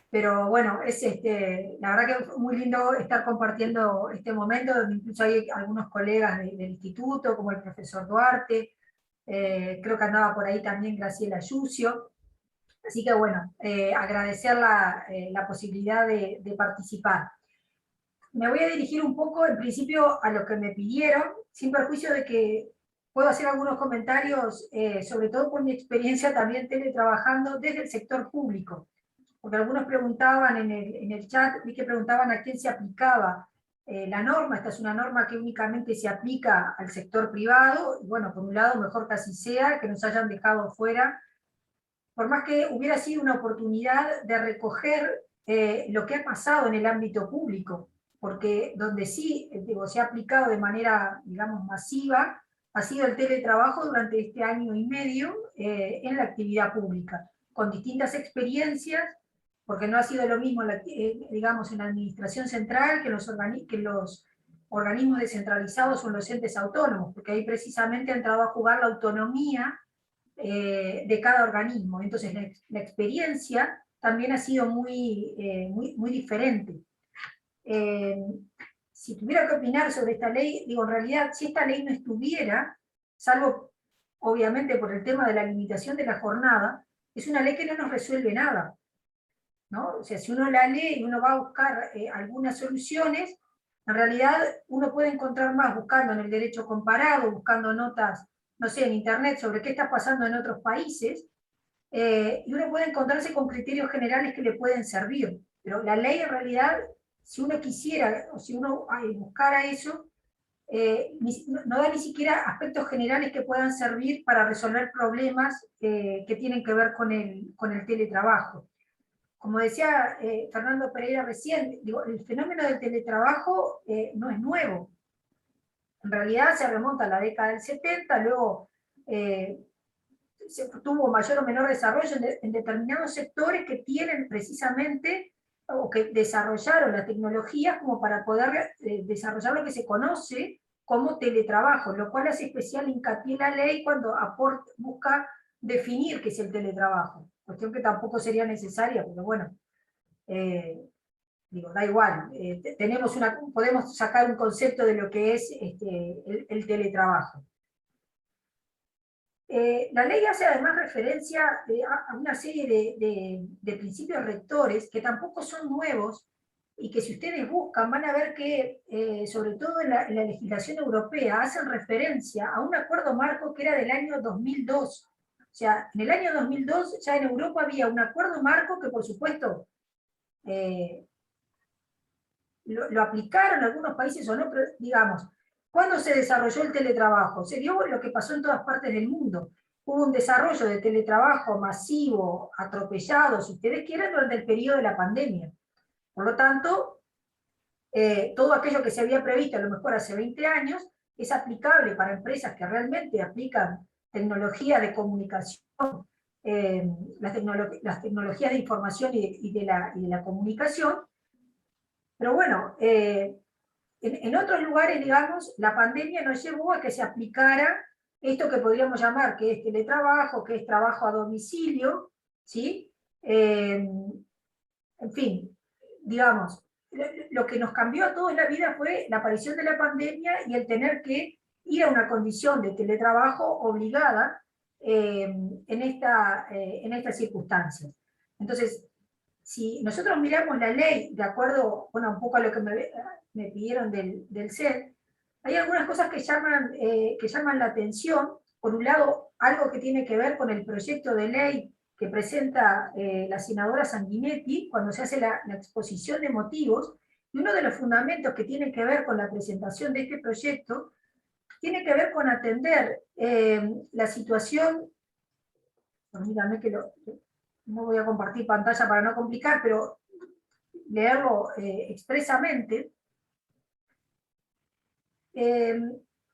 pero bueno, la verdad que es muy lindo estar compartiendo este momento, donde incluso hay algunos colegas del instituto, como el profesor Duarte, creo que andaba por ahí también Graciela Yucio, así que bueno, agradecer la posibilidad de participar. Me voy a dirigir un poco, en principio, a lo que me pidieron, sin perjuicio de que puedo hacer algunos comentarios, sobre todo por mi experiencia también teletrabajando desde el sector público, porque algunos preguntaban en el chat, vi que preguntaban a quién se aplicaba la norma. Esta es una norma que únicamente se aplica al sector privado, y bueno, por un lado mejor que así sea, que nos hayan dejado fuera, por más que hubiera sido una oportunidad de recoger lo que ha pasado en el ámbito público, porque donde sí se ha aplicado de manera, digamos, masiva, ha sido el teletrabajo durante este año y medio en la actividad pública. con distintas experiencias, porque no ha sido lo mismo, digamos, en la administración central que los organismos descentralizados o en los entes autónomos, porque ahí precisamente ha entrado a jugar la autonomía de cada organismo. Entonces la experiencia también ha sido muy diferente. Si tuviera que opinar sobre esta ley, digo, en realidad, si esta ley no estuviera, salvo obviamente por el tema de la limitación de la jornada, es una ley que no nos resuelve nada, ¿no? O sea, si uno la lee y uno va a buscar algunas soluciones, en realidad uno puede encontrar más buscando en el derecho comparado, buscando notas, no sé, en internet sobre qué está pasando en otros países, y uno puede encontrarse con criterios generales que le pueden servir. Pero la ley en realidad, si uno quisiera, o si uno buscara eso, no da ni siquiera aspectos generales que puedan servir para resolver problemas que tienen que ver con el teletrabajo. Como decía Fernando Pereira recién, digo, el fenómeno del teletrabajo no es nuevo. En realidad se remonta a la década del 70, luego tuvo mayor o menor desarrollo en determinados sectores que tienen precisamente, o que desarrollaron las tecnologías como para poder desarrollar lo que se conoce como teletrabajo, lo cual hace especial hincapié en la ley cuando busca definir qué es el teletrabajo. Cuestión que tampoco sería necesaria, pero bueno, digo, da igual. Podemos sacar un concepto de lo que es el teletrabajo. La ley hace además referencia a una serie de principios rectores que tampoco son nuevos y que si ustedes buscan van a ver que, sobre todo en la legislación europea, hacen referencia a un acuerdo marco que era del año 2002. O sea, en el año 2002 ya en Europa había un acuerdo marco que, por supuesto, lo aplicaron algunos países o no, pero digamos, ¿cuándo se desarrolló el teletrabajo? Se dio lo que pasó en todas partes del mundo. Hubo un desarrollo de teletrabajo masivo, atropellado, si ustedes quieren, durante el periodo de la pandemia. Por lo tanto, todo aquello que se había previsto a lo mejor hace 20 años es aplicable para empresas que realmente aplican tecnología de comunicación, las tecnologías de información y de la comunicación. Pero bueno, en otros lugares, digamos, la pandemia nos llevó a que se aplicara esto que podríamos llamar que es teletrabajo, que es trabajo a domicilio, ¿sí? En fin, digamos, lo que nos cambió a todos la vida fue la aparición de la pandemia y el tener que ir a una condición de teletrabajo obligada en estas circunstancias. Entonces, si nosotros miramos la ley, de acuerdo, bueno, un poco a lo que me pidieron del CED, hay algunas cosas que llaman la atención. Por un lado, algo que tiene que ver con el proyecto de ley que presenta la senadora Sanguinetti cuando se hace la exposición de motivos, y uno de los fundamentos que tiene que ver con la presentación de este proyecto tiene que ver con atender la situación, permítanme que no voy a compartir pantalla para no complicar, pero leerlo expresamente.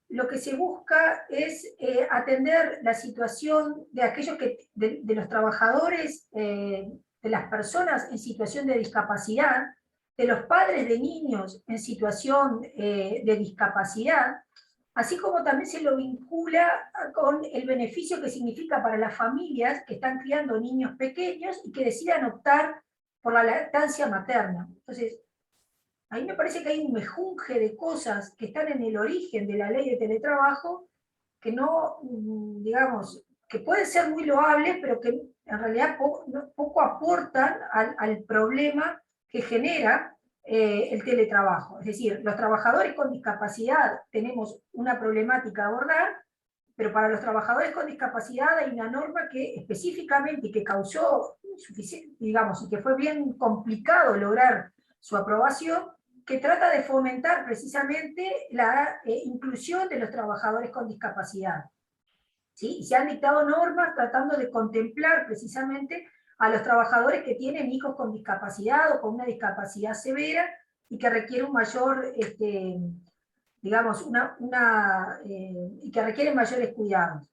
Lo que se busca es atender la situación de aquellos de los trabajadores, de las personas en situación de discapacidad, de los padres de niños en situación de discapacidad, así como también se lo vincula con el beneficio que significa para las familias que están criando niños pequeños y que decidan optar por la lactancia materna. Entonces, a mí me parece que hay un mejunje de cosas que están en el origen de la ley de teletrabajo que no, digamos, que pueden ser muy loables, pero que en realidad poco aportan al problema que genera el teletrabajo. Es decir, los trabajadores con discapacidad tenemos una problemática a abordar, pero para los trabajadores con discapacidad hay una norma que específicamente y que causó digamos, y que fue bien complicado lograr su aprobación, que trata de fomentar precisamente la inclusión de los trabajadores con discapacidad. ¿Sí? Y se han dictado normas tratando de contemplar precisamente a los trabajadores que tienen hijos con discapacidad o con una discapacidad severa y que requiere un mayor, digamos, y que requieren mayores cuidados.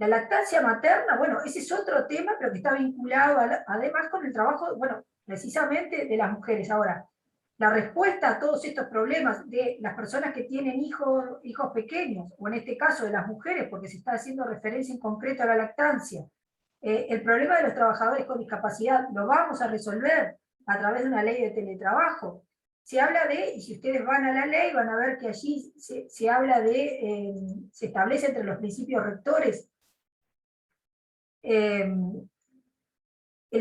La lactancia materna, bueno, ese es otro tema, pero que está vinculado además con el trabajo, bueno, precisamente de las mujeres. Ahora, la respuesta a todos estos problemas de las personas que tienen hijos pequeños, o en este caso de las mujeres, porque se está haciendo referencia en concreto a la lactancia, el problema de los trabajadores con discapacidad lo vamos a resolver a través de una ley de teletrabajo. Se habla de, y si ustedes van a la ley, van a ver que allí se habla de, se establece entre los principios rectores el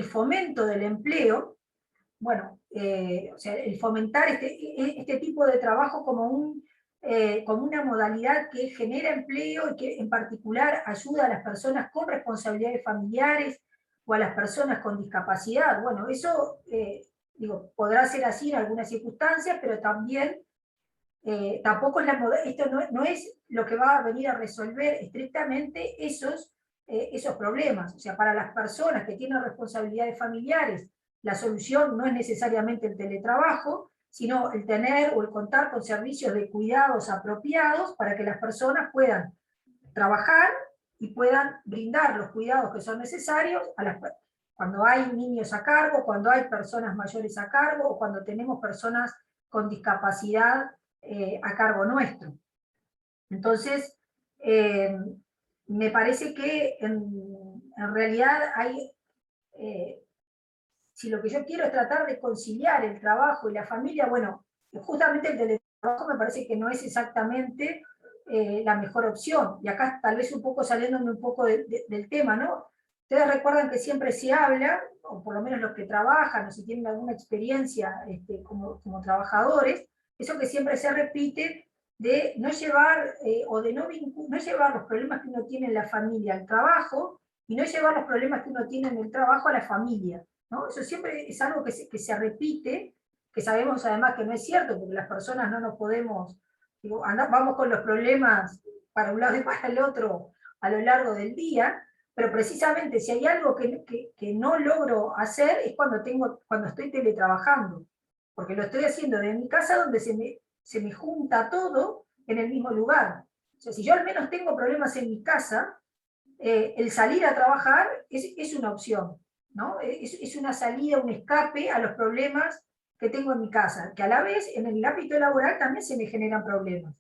fomento del empleo, bueno, o sea, el fomentar este tipo de trabajo como una modalidad que genera empleo y que en particular ayuda a las personas con responsabilidades familiares o a las personas con discapacidad. Bueno, eso digo, podrá ser así en algunas circunstancias, pero también tampoco es esto no es lo que va a venir a resolver estrictamente esos problemas. O sea, para las personas que tienen responsabilidades familiares, la solución no es necesariamente el teletrabajo, sino el tener o el contar con servicios de cuidados apropiados para que las personas puedan trabajar y puedan brindar los cuidados que son necesarios cuando hay niños a cargo, cuando hay personas mayores a cargo, o cuando tenemos personas con discapacidad a cargo nuestro. Entonces, me parece que en realidad hay, si lo que yo quiero es tratar de conciliar el trabajo y la familia, bueno, justamente el teletrabajo me parece que no es exactamente la mejor opción. Y acá tal vez un poco saliéndome un poco del tema, ¿no? Ustedes recuerdan que siempre se habla, o por lo menos los que trabajan, o si tienen alguna experiencia como trabajadores, eso que siempre se repite de no llevar, o de no llevar los problemas que uno tiene en la familia al trabajo, y no llevar los problemas que uno tiene en el trabajo a la familia, ¿no? Eso siempre es algo que se repite, que sabemos además que no es cierto, porque las personas no nos podemos, digo, vamos con los problemas para un lado y para el otro a lo largo del día, pero precisamente si hay algo que no logro hacer es cuando estoy teletrabajando, porque lo estoy haciendo de mi casa donde se me junta todo en el mismo lugar. O sea, si yo al menos tengo problemas en mi casa, el salir a trabajar es una opción, ¿no? Es una salida, un escape a los problemas que tengo en mi casa, que a la vez en el ámbito laboral también se me generan problemas.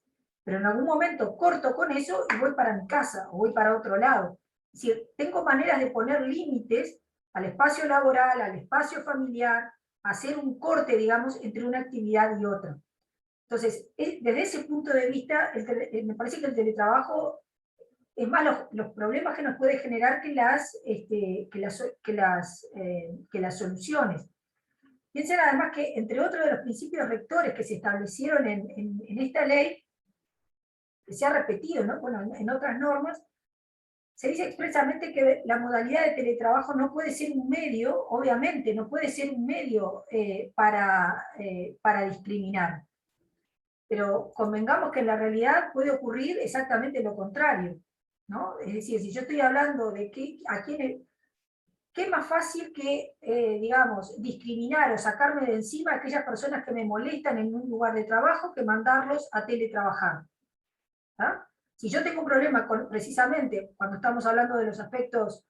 Pero en algún momento corto con eso y voy para mi casa o voy para otro lado. Es decir, tengo maneras de poner límites al espacio laboral, al espacio familiar, hacer un corte, digamos, entre una actividad y otra. Entonces, desde ese punto de vista, me parece que el teletrabajo es más los problemas que nos puede generar que las soluciones. Piensen además que, entre otros de los principios rectores que se establecieron en esta ley, que se ha repetido, ¿no? Bueno, en otras normas, se dice expresamente que la modalidad de teletrabajo no puede ser un medio, obviamente, no puede ser un medio para discriminar. Pero convengamos que en la realidad puede ocurrir exactamente lo contrario, ¿no? Es decir, si yo estoy hablando de qué es más fácil que, digamos, discriminar o sacarme de encima a aquellas personas que me molestan en un lugar de trabajo que mandarlos a teletrabajar. ¿Ah? Si yo tengo un problema precisamente, cuando estamos hablando de los aspectos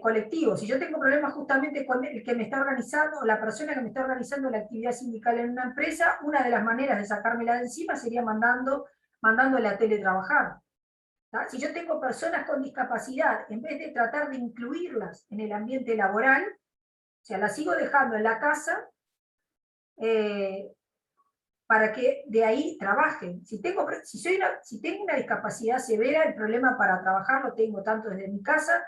colectivos, si yo tengo problemas justamente con el que me está organizando, o la persona que me está organizando la actividad sindical en una empresa, una de las maneras de sacármela de encima sería mandándola a teletrabajar. ¿Tá? Si yo tengo personas con discapacidad, en vez de tratar de incluirlas en el ambiente laboral, o sea, las sigo dejando en la casa, para que de ahí trabajen. Si tengo una discapacidad severa, el problema para trabajar lo tengo tanto desde mi casa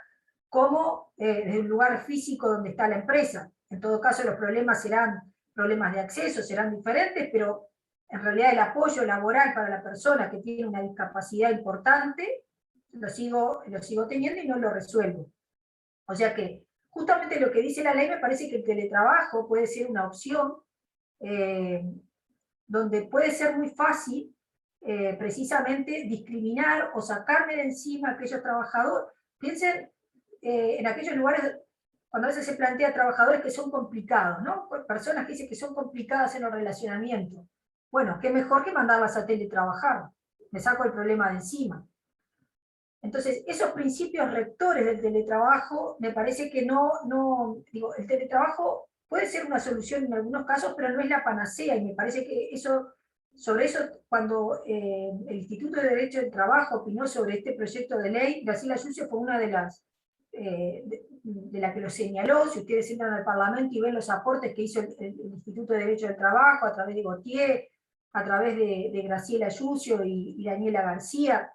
como desde un lugar físico donde está la empresa. En todo caso, los problemas serán problemas de acceso, serán diferentes, pero en realidad el apoyo laboral para la persona que tiene una discapacidad importante, lo sigo teniendo y no lo resuelvo. O sea que, justamente lo que dice la ley, me parece que el teletrabajo puede ser una opción donde puede ser muy fácil precisamente discriminar o sacarme de encima a aquellos trabajadores. Piensen en aquellos lugares cuando a veces se plantea trabajadores que son complicados, ¿no? Personas que dicen que son complicadas en los relacionamientos. Bueno, qué mejor que mandarlas a teletrabajar. Me saco el problema de encima. Entonces, esos principios rectores del teletrabajo, me parece que digo, el teletrabajo puede ser una solución en algunos casos, pero no es la panacea, y me parece que sobre eso, cuando el Instituto de Derecho del Trabajo opinó sobre este proyecto de ley, Graciela Ayuso fue una de las que lo señaló. Si ustedes entran al Parlamento y ven los aportes que hizo el Instituto de Derecho del Trabajo, a través de Gautier, a través de Graciela Ayuso y Daniela García,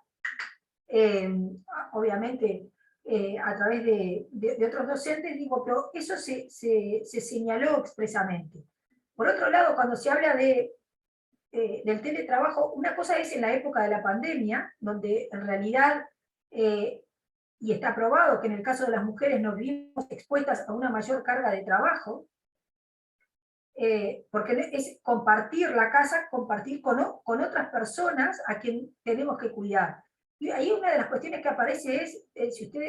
obviamente a través de otros docentes, digo, pero eso se señaló expresamente. Por otro lado, cuando se habla del teletrabajo, una cosa es en la época de la pandemia, donde en realidad, y está probado que en el caso de las mujeres nos vimos expuestas a una mayor carga de trabajo, porque es compartir la casa, compartir con otras personas a quien tenemos que cuidar. Y ahí una de las cuestiones que aparece es,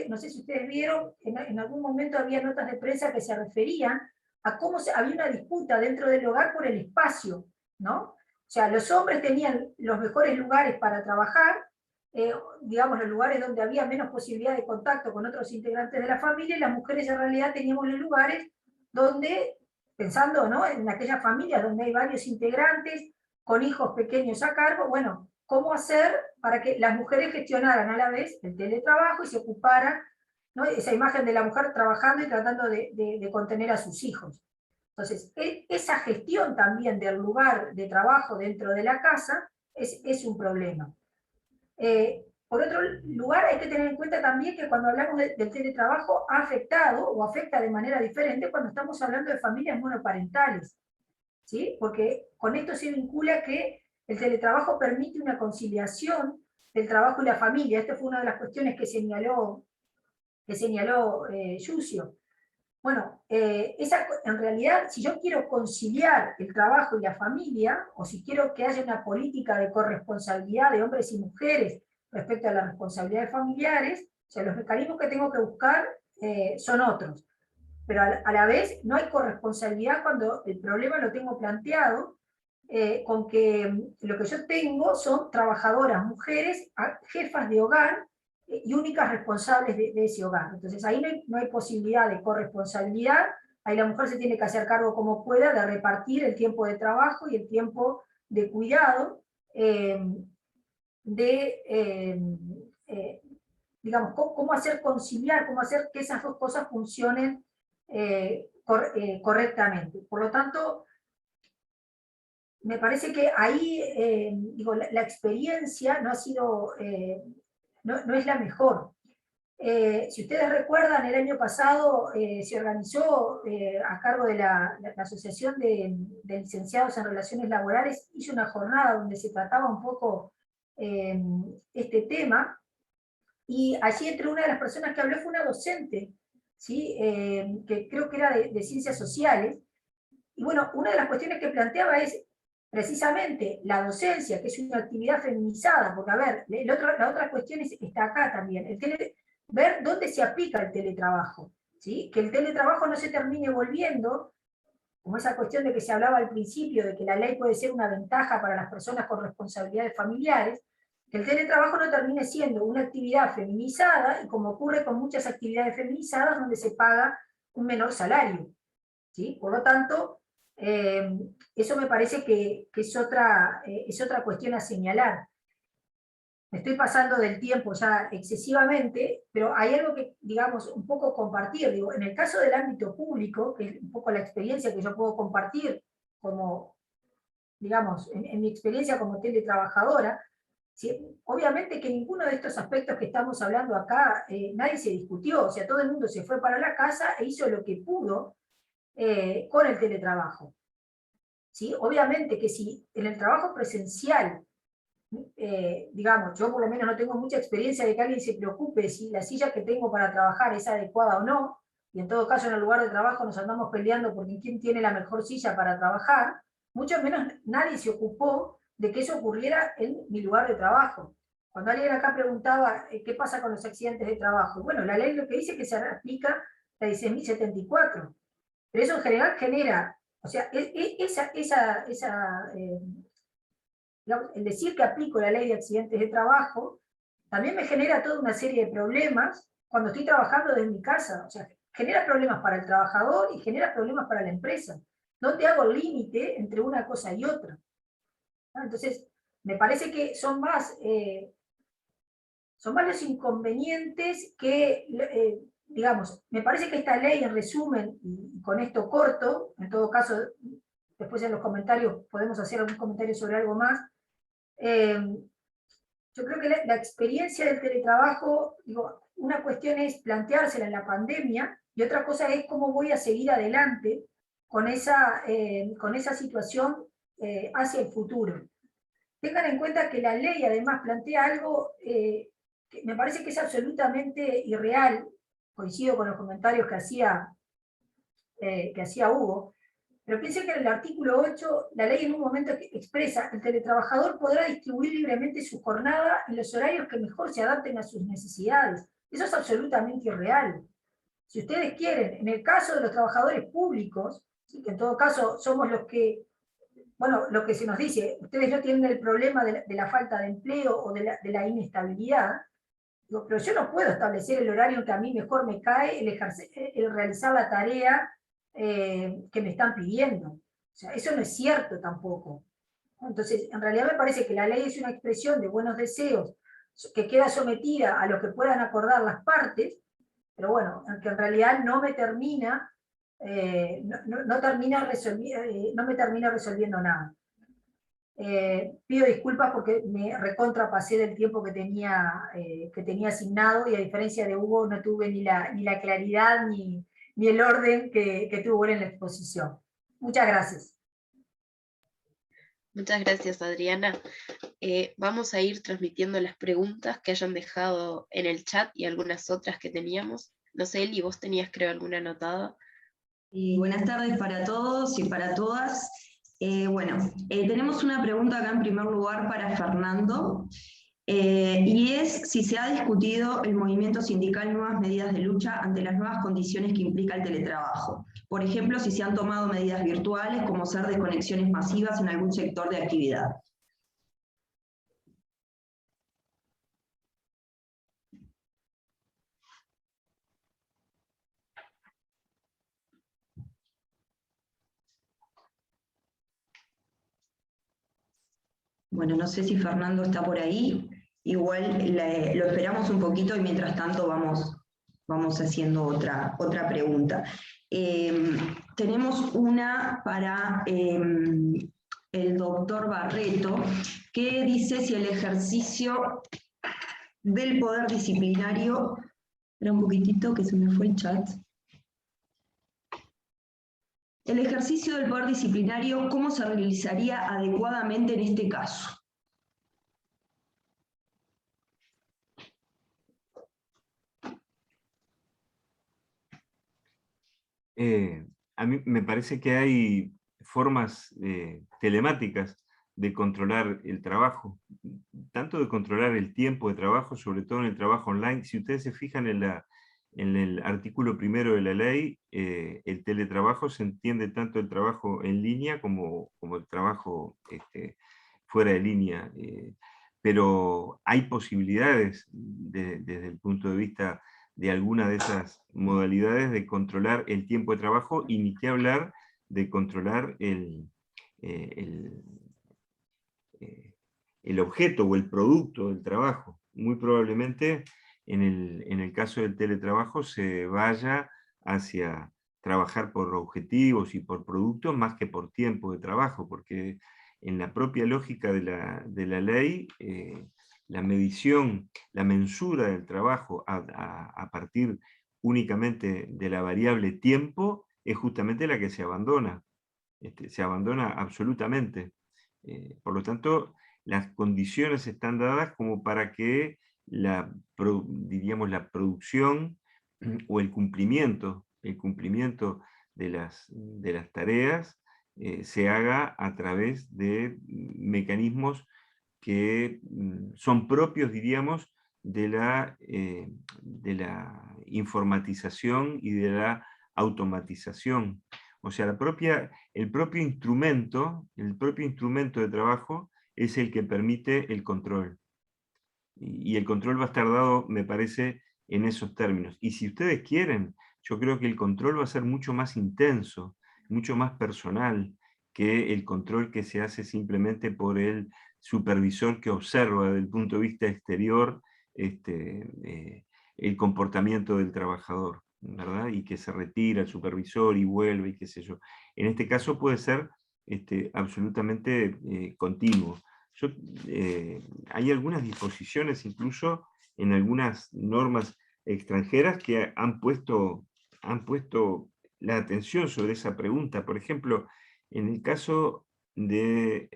no sé si ustedes vieron, en algún momento había notas de prensa que se referían a cómo había una disputa dentro del hogar por el espacio, ¿no? O sea, los hombres tenían los mejores lugares para trabajar, digamos, los lugares donde había menos posibilidad de contacto con otros integrantes de la familia, y las mujeres en realidad teníamos los lugares donde, pensando, ¿no?, en aquellas familias donde hay varios integrantes, con hijos pequeños a cargo, bueno, cómo hacer para que las mujeres gestionaran a la vez el teletrabajo y se ocuparan, ¿no?, esa imagen de la mujer trabajando y tratando de contener a sus hijos. Entonces, esa gestión también del lugar de trabajo dentro de la casa es un problema. Por otro lugar, hay que tener en cuenta también que cuando hablamos del teletrabajo ha afectado, o afecta de manera diferente, cuando estamos hablando de familias monoparentales, ¿sí? Porque con esto se vincula que el teletrabajo permite una conciliación del trabajo y la familia. Esta fue una de las cuestiones que señaló Yucio. Bueno, en realidad, si yo quiero conciliar el trabajo y la familia, o si quiero que haya una política de corresponsabilidad de hombres y mujeres respecto a las responsabilidades familiares, o sea, los mecanismos que tengo que buscar son otros. Pero a la vez no hay corresponsabilidad cuando el problema lo tengo planteado con que lo que yo tengo son trabajadoras, mujeres, jefas de hogar, y únicas responsables de ese hogar. Entonces ahí no hay posibilidad de corresponsabilidad, ahí la mujer se tiene que hacer cargo como pueda de repartir el tiempo de trabajo y el tiempo de cuidado, digamos, cómo hacer conciliar, cómo hacer que esas dos cosas funcionen correctamente. Por lo tanto, me parece que ahí, digo, la experiencia no ha sido, no es la mejor. Si ustedes recuerdan, el año pasado se organizó a cargo de la Asociación de Licenciados en Relaciones Laborales, hizo una jornada donde se trataba un poco este tema, y allí entre una de las personas que habló fue una docente, ¿sí? Que creo que era de Ciencias Sociales, y bueno, una de las cuestiones que planteaba es precisamente la docencia, que es una actividad feminizada, porque a ver, la otra cuestión está acá también, ver dónde se aplica el teletrabajo, ¿sí? Que el teletrabajo no se termine volviendo, como esa cuestión de que se hablaba al principio, de que la ley puede ser una ventaja para las personas con responsabilidades familiares, que el teletrabajo no termine siendo una actividad feminizada, y como ocurre con muchas actividades feminizadas, donde se paga un menor salario, ¿sí? Por lo tanto, eso me parece que es otra cuestión a señalar. Me estoy pasando del tiempo ya excesivamente, pero hay algo que, digamos, un poco compartir. Digo, en el caso del ámbito público, que es un poco la experiencia que yo puedo compartir como, digamos, en mi experiencia como teletrabajadora, ¿sí? Obviamente que ninguno de estos aspectos que estamos hablando acá, nadie se discutió, o sea, todo el mundo se fue para la casa e hizo lo que pudo con el teletrabajo, ¿sí? Obviamente que si en el trabajo presencial, digamos, yo por lo menos no tengo mucha experiencia de que alguien se preocupe si la silla que tengo para trabajar es adecuada o no, y en todo caso en el lugar de trabajo nos andamos peleando por quién tiene la mejor silla para trabajar, mucho menos nadie se ocupó de que eso ocurriera en mi lugar de trabajo. Cuando alguien acá preguntaba qué pasa con los accidentes de trabajo, bueno, la ley lo que dice es que se aplica la 16.074, pero eso en general genera, o sea, digamos, el decir que aplico la ley de accidentes de trabajo también me genera toda una serie de problemas cuando estoy trabajando desde mi casa. O sea, genera problemas para el trabajador y genera problemas para la empresa. ¿Dónde hago el límite entre una cosa y otra? Entonces, me parece que son más los inconvenientes que, digamos, me parece que esta ley, en resumen, y con esto corto, en todo caso, después en los comentarios podemos hacer algún comentario sobre algo más, yo creo que la experiencia del teletrabajo, digo, una cuestión es planteársela en la pandemia, y otra cosa es cómo voy a seguir adelante con esa situación hacia el futuro. Tengan en cuenta que la ley además plantea algo que me parece que es absolutamente irreal, coincido con los comentarios que hacía Hugo, pero piensen que en el artículo 8 la ley en un momento expresa: el teletrabajador podrá distribuir libremente su jornada en los horarios que mejor se adapten a sus necesidades. Eso es absolutamente irreal. Si ustedes quieren, en el caso de los trabajadores públicos, ¿sí?, que en todo caso somos los que, bueno, lo que se nos dice, ustedes no tienen el problema de la falta de empleo o de la inestabilidad, digo, pero yo no puedo establecer el horario en que a mí mejor me cae el realizar la tarea que me están pidiendo. O sea, eso no es cierto tampoco. Entonces, en realidad me parece que la ley es una expresión de buenos deseos que queda sometida a lo que puedan acordar las partes, pero bueno, que en realidad no me termina no me termina resolviendo nada. Pido disculpas porque me recontrapasé del tiempo que tenía asignado, y a diferencia de Hugo no tuve ni la claridad ni el orden que tuvo él en la exposición. Muchas gracias. Muchas gracias, Adriana. Vamos a ir transmitiendo las preguntas que hayan dejado en el chat y algunas otras que teníamos. No sé, Eli, vos tenías, creo, alguna anotada. Buenas tardes para todos y para todas. Tenemos una pregunta acá en primer lugar para Fernando, y es si se ha discutido el movimiento sindical nuevas medidas de lucha ante las nuevas condiciones que implica el teletrabajo. Por ejemplo, si se han tomado medidas virtuales como ser desconexiones masivas en algún sector de actividad. Bueno, no sé si Fernando está por ahí, igual lo esperamos un poquito y mientras tanto vamos haciendo otra pregunta. Tenemos una para el doctor Barreto, que dice si el ejercicio del poder disciplinario, espera un poquitito que se me fue el chat. El ejercicio del poder disciplinario, ¿cómo se realizaría adecuadamente en este caso? A mí me parece que hay formas telemáticas de controlar el trabajo, tanto de controlar el tiempo de trabajo, sobre todo en el trabajo online. Si ustedes se fijan en el artículo primero de la ley, el teletrabajo se entiende tanto el trabajo en línea como el trabajo fuera de línea, pero hay posibilidades desde el punto de vista de alguna de esas modalidades de controlar el tiempo de trabajo, y ni qué hablar de controlar el objeto o el producto del trabajo. Muy probablemente en el caso del teletrabajo se vaya hacia trabajar por objetivos y por productos más que por tiempo de trabajo, porque en la propia lógica de la ley, la medición, la mensura del trabajo a partir únicamente de la variable tiempo es justamente la que se abandona. Se abandona absolutamente. Por lo tanto, las condiciones están dadas como para que diríamos, la producción o el cumplimiento de las tareas se haga a través de mecanismos que son propios, diríamos, de la informatización y de la automatización. O sea, el propio instrumento de trabajo es el que permite el control. Y el control va a estar dado, me parece, en esos términos. Y si ustedes quieren, yo creo que el control va a ser mucho más intenso, mucho más personal, que el control que se hace simplemente por el supervisor que observa desde el punto de vista exterior el comportamiento del trabajador, ¿verdad? Y que se retira el supervisor y vuelve y qué sé yo. En este caso puede ser absolutamente continuo. Hay algunas disposiciones incluso en algunas normas extranjeras que han puesto la atención sobre esa pregunta. Por ejemplo, en el caso de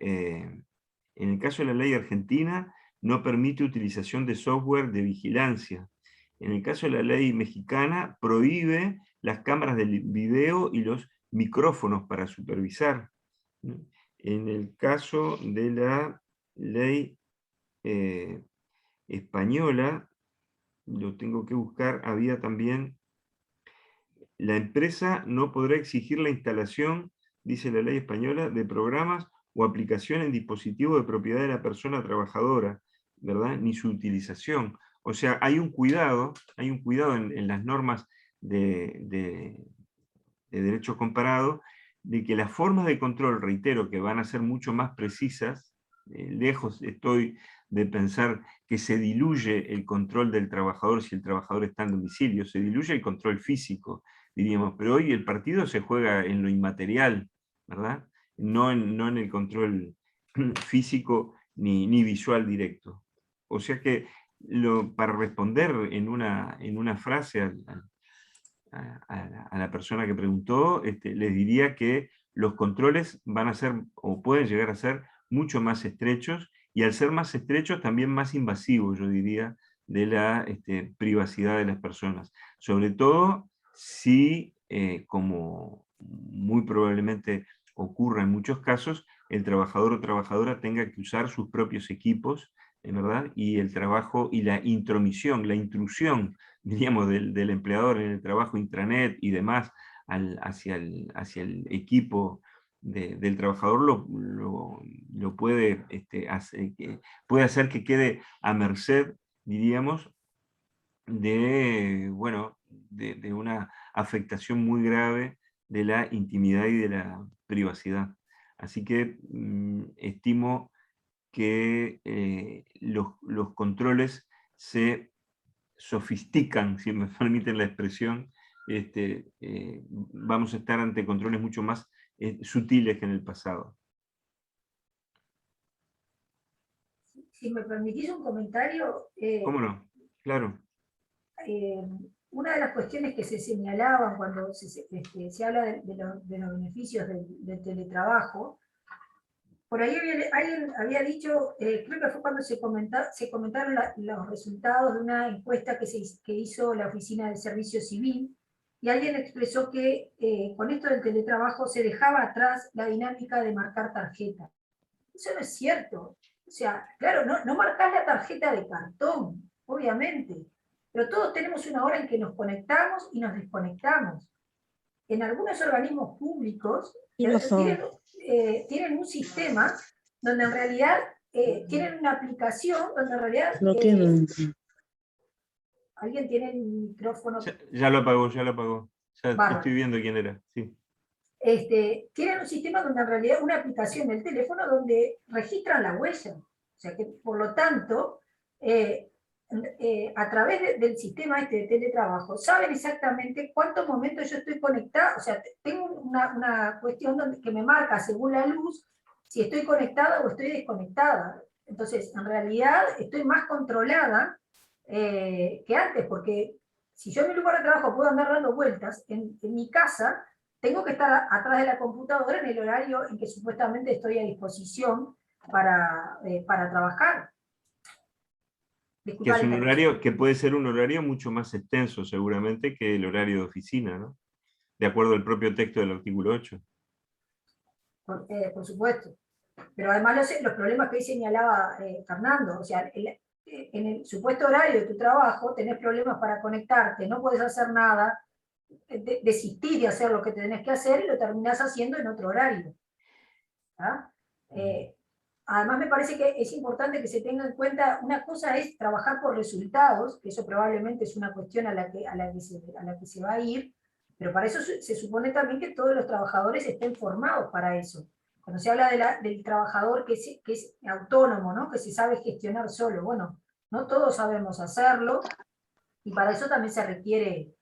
la ley argentina, no permite utilización de software de vigilancia. En el caso de la ley mexicana, prohíbe las cámaras de video y los micrófonos para supervisar. En el caso de la ley española, lo tengo que buscar, había también: la empresa no podrá exigir la instalación, dice la ley española, de programas o aplicaciones en dispositivos de propiedad de la persona trabajadora, ¿verdad? Ni su utilización. O sea, hay un cuidado en las normas de derecho comparado, de que las formas de control, reitero, que van a ser mucho más precisas, lejos estoy de pensar que se diluye el control del trabajador si el trabajador está en domicilio, se diluye el control físico, diríamos, pero hoy el partido se juega en lo inmaterial, ¿verdad? No en el control físico ni visual directo. O sea que para responder en una frase a la persona que preguntó, les diría que los controles van a ser, o pueden llegar a ser, mucho más estrechos, y al ser más estrechos también más invasivos, yo diría, de la privacidad de las personas. Sobre todo si, como muy probablemente ocurra en muchos casos, el trabajador o trabajadora tenga que usar sus propios equipos, ¿verdad? Y el trabajo y la intromisión, la intrusión, diríamos, del empleador en el trabajo intranet y demás, hacia el equipo del trabajador lo puede, puede hacer que quede a merced, diríamos, de una afectación muy grave de la intimidad y de la privacidad. Así que estimo que los controles se sofistican, si me permiten la expresión. Vamos a estar ante controles mucho más sutiles que en el pasado. Si me permitís un comentario. ¿Cómo no? Claro. Una de las cuestiones que se señalaban cuando se habla de los beneficios del teletrabajo, por ahí alguien había dicho, creo que fue cuando se comentaron los resultados de una encuesta que hizo la Oficina del Servicio Civil, y alguien expresó que con esto del teletrabajo se dejaba atrás la dinámica de marcar tarjeta. Eso no es cierto. O sea, claro, no marcás la tarjeta de cartón, obviamente, pero todos tenemos una hora en que nos conectamos y nos desconectamos. En algunos organismos públicos tienen un sistema donde en realidad tienen una aplicación donde en realidad... ¿Alguien tiene el micrófono? Ya lo apagó. Ya estoy viendo quién era. Sí. Tienen un sistema donde en realidad una aplicación del teléfono donde registran la huella. O sea que, por lo tanto, a través del sistema de teletrabajo, saben exactamente cuántos momentos yo estoy conectada. O sea, tengo una cuestión que me marca según la luz si estoy conectada o estoy desconectada. Entonces, en realidad, estoy más controlada que antes, porque si yo en mi lugar de trabajo puedo andar dando vueltas, en mi casa tengo que estar atrás de la computadora en el horario en que supuestamente estoy a disposición para trabajar. Que es un horario que puede ser un horario mucho más extenso seguramente que el horario de oficina, ¿no? De acuerdo al propio texto del artículo 8. Por supuesto. Pero además los problemas que ahí señalaba Fernando, o sea, en el supuesto horario de tu trabajo tenés problemas para conectarte, no podés hacer nada, desistís de hacer lo que tenés que hacer y lo terminás haciendo en otro horario. además me parece que es importante que se tenga en cuenta, una cosa es trabajar por resultados, que eso probablemente es una cuestión a la que se va a ir, pero para eso se supone también que todos los trabajadores estén formados para eso. Cuando se habla del trabajador que es autónomo, ¿no? Que se sabe gestionar solo, bueno, no todos sabemos hacerlo, y para eso también se requiere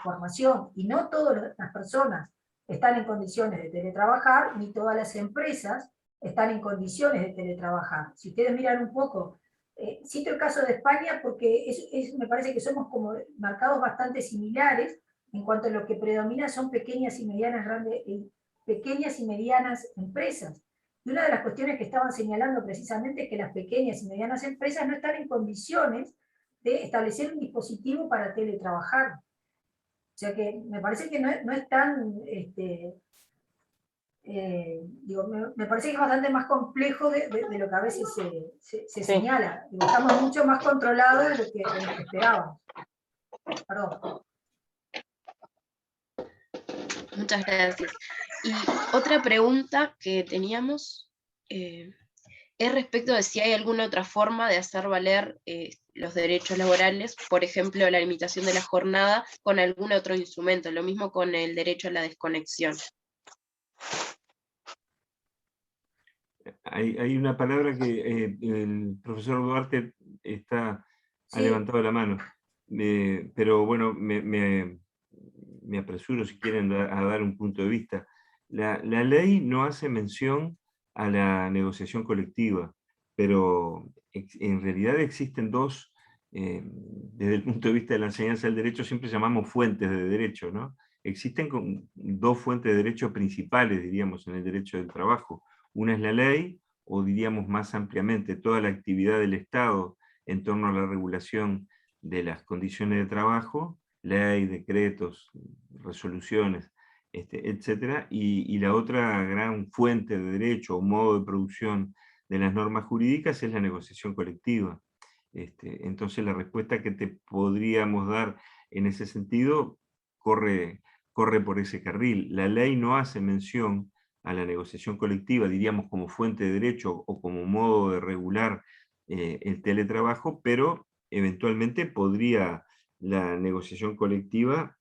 formación, y no todas las personas están en condiciones de teletrabajar, ni todas las empresas están en condiciones de teletrabajar. Si ustedes miran un poco, cito el caso de España porque me parece que somos como mercados bastante similares, en cuanto a lo que predomina son pequeñas y medianas empresas. Y una de las cuestiones que estaban señalando precisamente es que las pequeñas y medianas empresas no están en condiciones de establecer un dispositivo para teletrabajar. O sea que me parece que no es tan, me parece que es bastante más complejo de lo que a veces se señala. Estamos mucho más controlados de lo que esperábamos. Perdón. Muchas gracias. Y otra pregunta que teníamos es respecto de si hay alguna otra forma de hacer valer los derechos laborales, por ejemplo, la limitación de la jornada con algún otro instrumento, lo mismo con el derecho a la desconexión. Hay una palabra que el profesor Duarte ha levantado la mano, pero bueno, me apresuro si quieren a dar un punto de vista. La ley no hace mención a la negociación colectiva, pero en realidad existen dos, desde el punto de vista de la enseñanza del derecho, siempre llamamos fuentes de derecho, ¿no? Existen dos fuentes de derecho principales, diríamos, en el derecho del trabajo. Una es la ley, o diríamos más ampliamente, toda la actividad del Estado en torno a la regulación de las condiciones de trabajo, ley, decretos, resoluciones, etcétera, y la otra gran fuente de derecho o modo de producción de las normas jurídicas es la negociación colectiva. Entonces la respuesta que te podríamos dar en ese sentido corre por ese carril. La ley no hace mención a la negociación colectiva, diríamos como fuente de derecho o como modo de regular el teletrabajo, pero eventualmente podría la negociación colectiva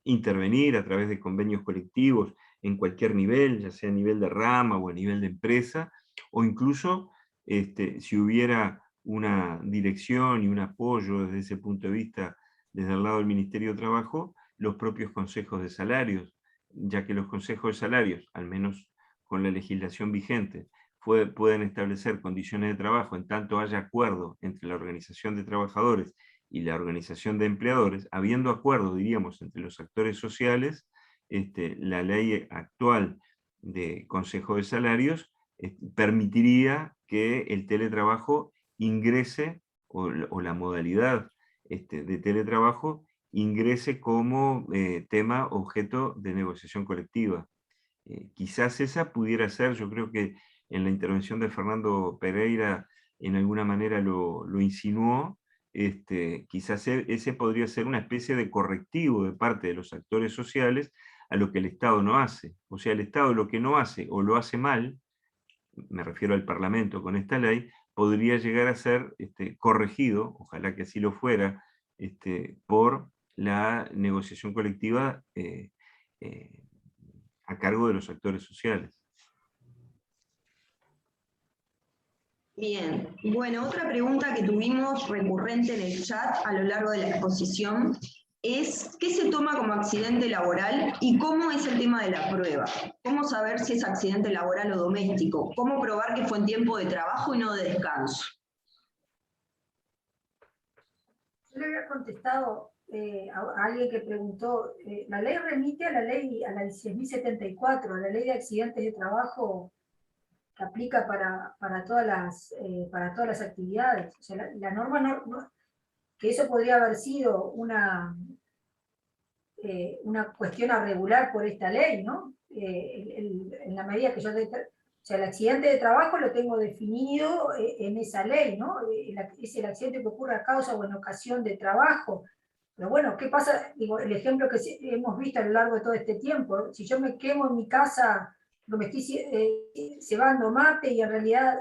intervenir a través de convenios colectivos en cualquier nivel, ya sea a nivel de rama o a nivel de empresa, o incluso si hubiera una dirección y un apoyo desde ese punto de vista, desde el lado del Ministerio de Trabajo, los propios consejos de salarios, ya que los consejos de salarios, al menos con la legislación vigente, pueden establecer condiciones de trabajo en tanto haya acuerdo entre la organización de trabajadores y la organización de empleadores, habiendo acuerdo, diríamos, entre los actores sociales, la ley actual de Consejo de Salarios permitiría que el teletrabajo ingrese, o la modalidad de teletrabajo ingrese como tema objeto de negociación colectiva. Quizás esa pudiera ser, yo creo que en la intervención de Fernando Pereira en alguna manera lo insinuó, quizás ese podría ser una especie de correctivo de parte de los actores sociales a lo que el Estado no hace. O sea, el Estado lo que no hace o lo hace mal, me refiero al Parlamento con esta ley, podría llegar a ser corregido, ojalá que así lo fuera, por la negociación colectiva a cargo de los actores sociales. Bien, bueno, otra pregunta que tuvimos recurrente en el chat a lo largo de la exposición es ¿qué se toma como accidente laboral y cómo es el tema de la prueba? ¿Cómo saber si es accidente laboral o doméstico? ¿Cómo probar que fue en tiempo de trabajo y no de descanso? Yo le había contestado a alguien que preguntó, la ley remite a la 10.074, a la ley de accidentes de trabajo que aplica para todas las actividades. O sea, la norma que eso podría haber sido una cuestión a regular por esta ley, ¿no? En la medida que yo... O sea, el accidente de trabajo lo tengo definido en esa ley, ¿no? Es el accidente que ocurre a causa o en ocasión de trabajo. Pero bueno, ¿qué pasa? Digo, el ejemplo que hemos visto a lo largo de todo este tiempo, si yo me quemo en mi casa porque me estoy cebando mate y en realidad,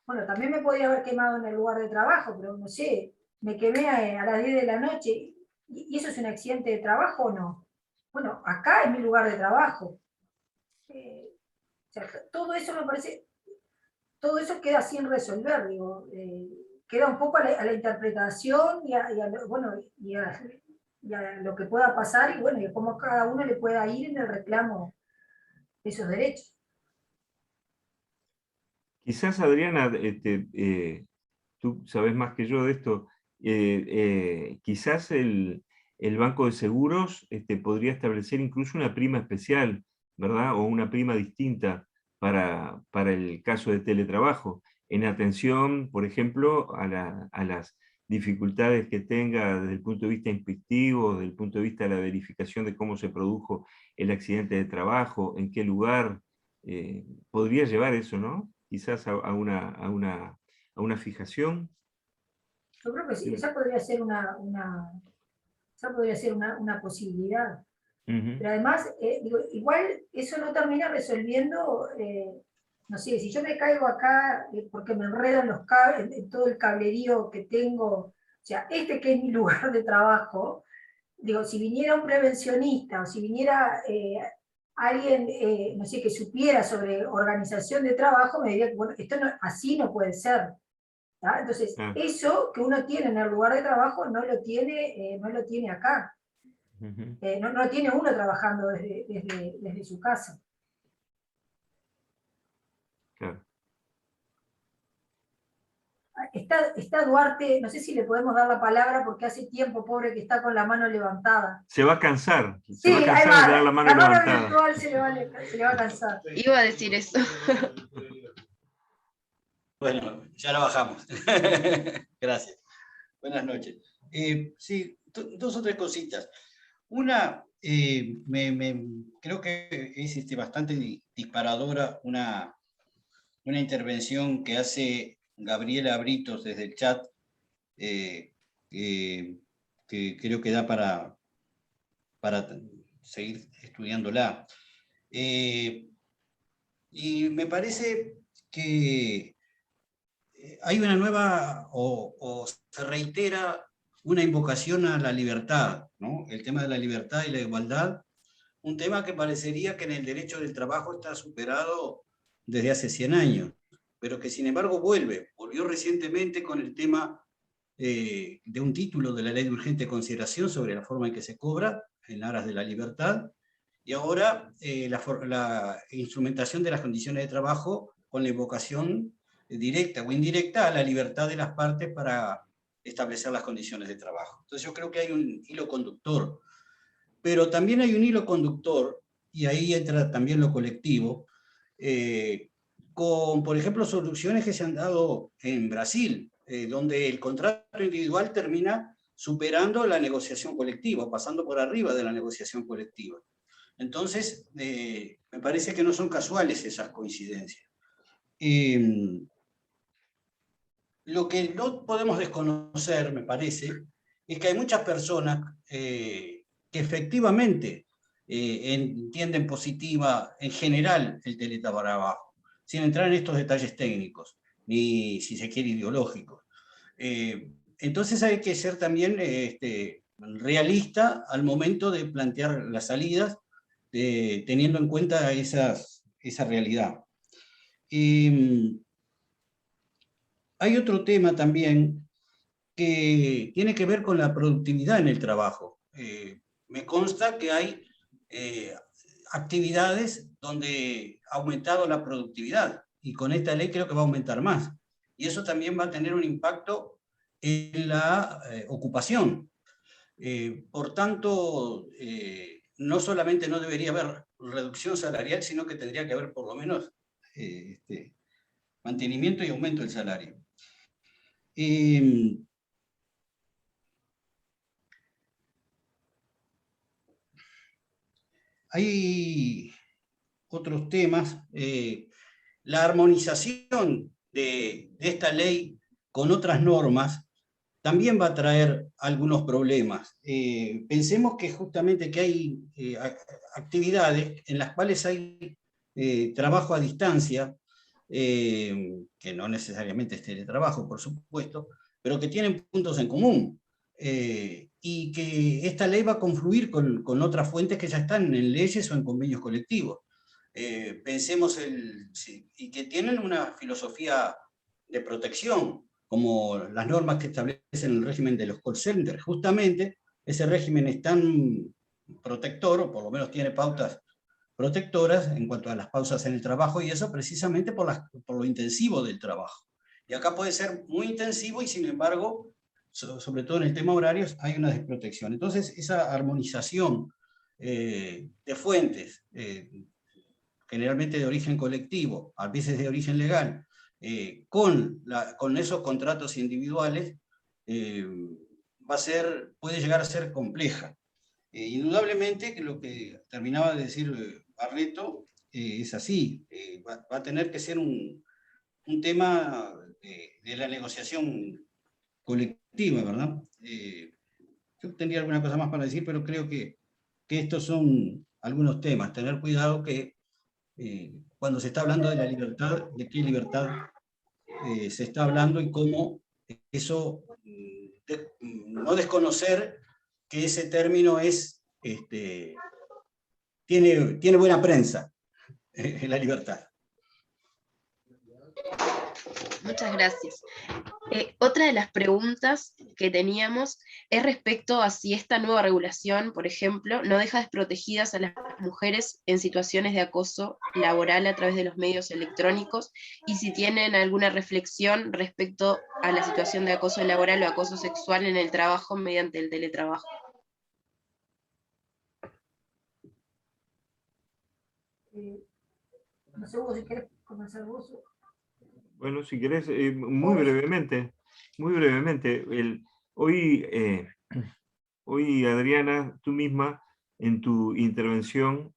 bueno, también me podría haber quemado en el lugar de trabajo, pero no sé, me quemé a las 10 de la noche, ¿y eso es un accidente de trabajo o no? Bueno, acá es mi lugar de trabajo. O sea, todo eso me parece, todo eso queda sin resolver, digo, queda un poco a la interpretación y a lo que pueda pasar y bueno, y cómo cada uno le pueda ir en el reclamo de esos derechos. Quizás, Adriana, tú sabes más que yo de esto, quizás el Banco de Seguros podría establecer incluso una prima especial, ¿verdad? O una prima distinta para el caso de teletrabajo, en atención, por ejemplo, a las dificultades que tenga desde el punto de vista inspectivo, desde el punto de vista de la verificación de cómo se produjo el accidente de trabajo, en qué lugar, podría llevar eso, ¿no? Quizás a una fijación. Yo creo que sí, esa podría ser una posibilidad. Pero además, digo, igual eso no termina resolviendo, no sé, si yo me caigo acá porque me enredo en los cables, en todo el cablerío que tengo, o sea, que es mi lugar de trabajo, digo, si viniera un prevencionista o si viniera alguien, no sé, que supiera sobre organización de trabajo, me diría que, bueno, esto así no puede ser. ¿tá? Entonces, eso que uno tiene en el lugar de trabajo no lo tiene acá. No lo tiene uno trabajando desde su casa. Claro. Está Duarte, no sé si le podemos dar la palabra porque hace tiempo, pobre, que está con la mano levantada. Se va a cansar, sí, de tener la mano levantada. virtual se le va a cansar. Iba a decir eso. Bueno, ya la bajamos. Gracias. Buenas noches. Sí, dos o tres cositas. Una, creo que es bastante disparadora una intervención que hace Gabriela Britos desde el chat, que creo que da para seguir estudiándola. Y me parece que hay una nueva, o se reitera una invocación a la libertad, ¿no? El tema de la libertad y la igualdad, un tema que parecería que en el derecho del trabajo está superado desde hace 100 años, pero que sin embargo volvió recientemente con el tema de un título de la ley de urgente consideración sobre la forma en que se cobra en aras de la libertad, y ahora la instrumentación de las condiciones de trabajo con la invocación directa o indirecta a la libertad de las partes para establecer las condiciones de trabajo. Entonces yo creo que hay un hilo conductor, pero también hay un hilo conductor, y ahí entra también lo colectivo, con, por ejemplo, soluciones que se han dado en Brasil, donde el contrato individual termina superando la negociación colectiva, pasando por arriba de la negociación colectiva. Entonces, me parece que no son casuales esas coincidencias. Lo que no podemos desconocer, me parece, es que hay muchas personas que efectivamente entienden positiva en general el teletrabajo, sin entrar en estos detalles técnicos, ni si se quiere ideológicos. Entonces hay que ser también realista al momento de plantear las salidas, teniendo en cuenta esa realidad. Hay otro tema también que tiene que ver con la productividad en el trabajo. Me consta que hay actividades donde ha aumentado la productividad, y con esta ley creo que va a aumentar más. Y eso también va a tener un impacto en la ocupación. Por tanto, no solamente no debería haber reducción salarial, sino que tendría que haber por lo menos mantenimiento y aumento del salario. Hay otros temas. La armonización de esta ley con otras normas también va a traer algunos problemas. Pensemos que justamente que hay actividades en las cuales hay trabajo a distancia, que no necesariamente es teletrabajo, por supuesto, pero que tienen puntos en común. Y que esta ley va a confluir con otras fuentes que ya están en leyes o en convenios colectivos. Pensemos y que tienen una filosofía de protección, como las normas que establecen el régimen de los call centers. Justamente ese régimen es tan protector, o por lo menos tiene pautas protectoras en cuanto a las pausas en el trabajo, y eso precisamente por lo intensivo del trabajo. Y acá puede ser muy intensivo y sin embargo, sobre todo en el tema horarios, hay una desprotección. Entonces, esa armonización de fuentes, generalmente de origen colectivo, a veces de origen legal, con esos contratos individuales, puede llegar a ser compleja. Indudablemente que lo que terminaba de decir Barreto es así, va a tener que ser un tema de la negociación colectiva, ¿verdad? Yo tendría alguna cosa más para decir, pero creo que estos son algunos temas. Tener cuidado que cuando se está hablando de la libertad, de qué libertad se está hablando y cómo eso, no desconocer que ese término tiene buena prensa, la libertad. Muchas gracias. Otra de las preguntas que teníamos es respecto a si esta nueva regulación, por ejemplo, no deja desprotegidas a las mujeres en situaciones de acoso laboral a través de los medios electrónicos, y si tienen alguna reflexión respecto a la situación de acoso laboral o acoso sexual en el trabajo mediante el teletrabajo. No sé, Hugo, si querés comenzar vos. Bueno, si querés, muy brevemente. Hoy, Adriana, tú misma, en tu intervención,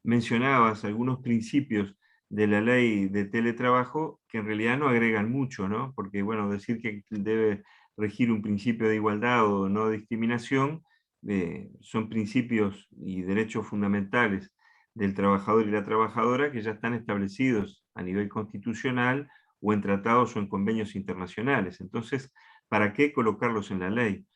mencionabas algunos principios de la ley de teletrabajo que en realidad no agregan mucho, ¿no? Porque, bueno, decir que debe regir un principio de igualdad o no discriminación, son principios y derechos fundamentales del trabajador y la trabajadora que ya están establecidos a nivel constitucional o en tratados o en convenios internacionales. Entonces, ¿para qué colocarlos en la ley?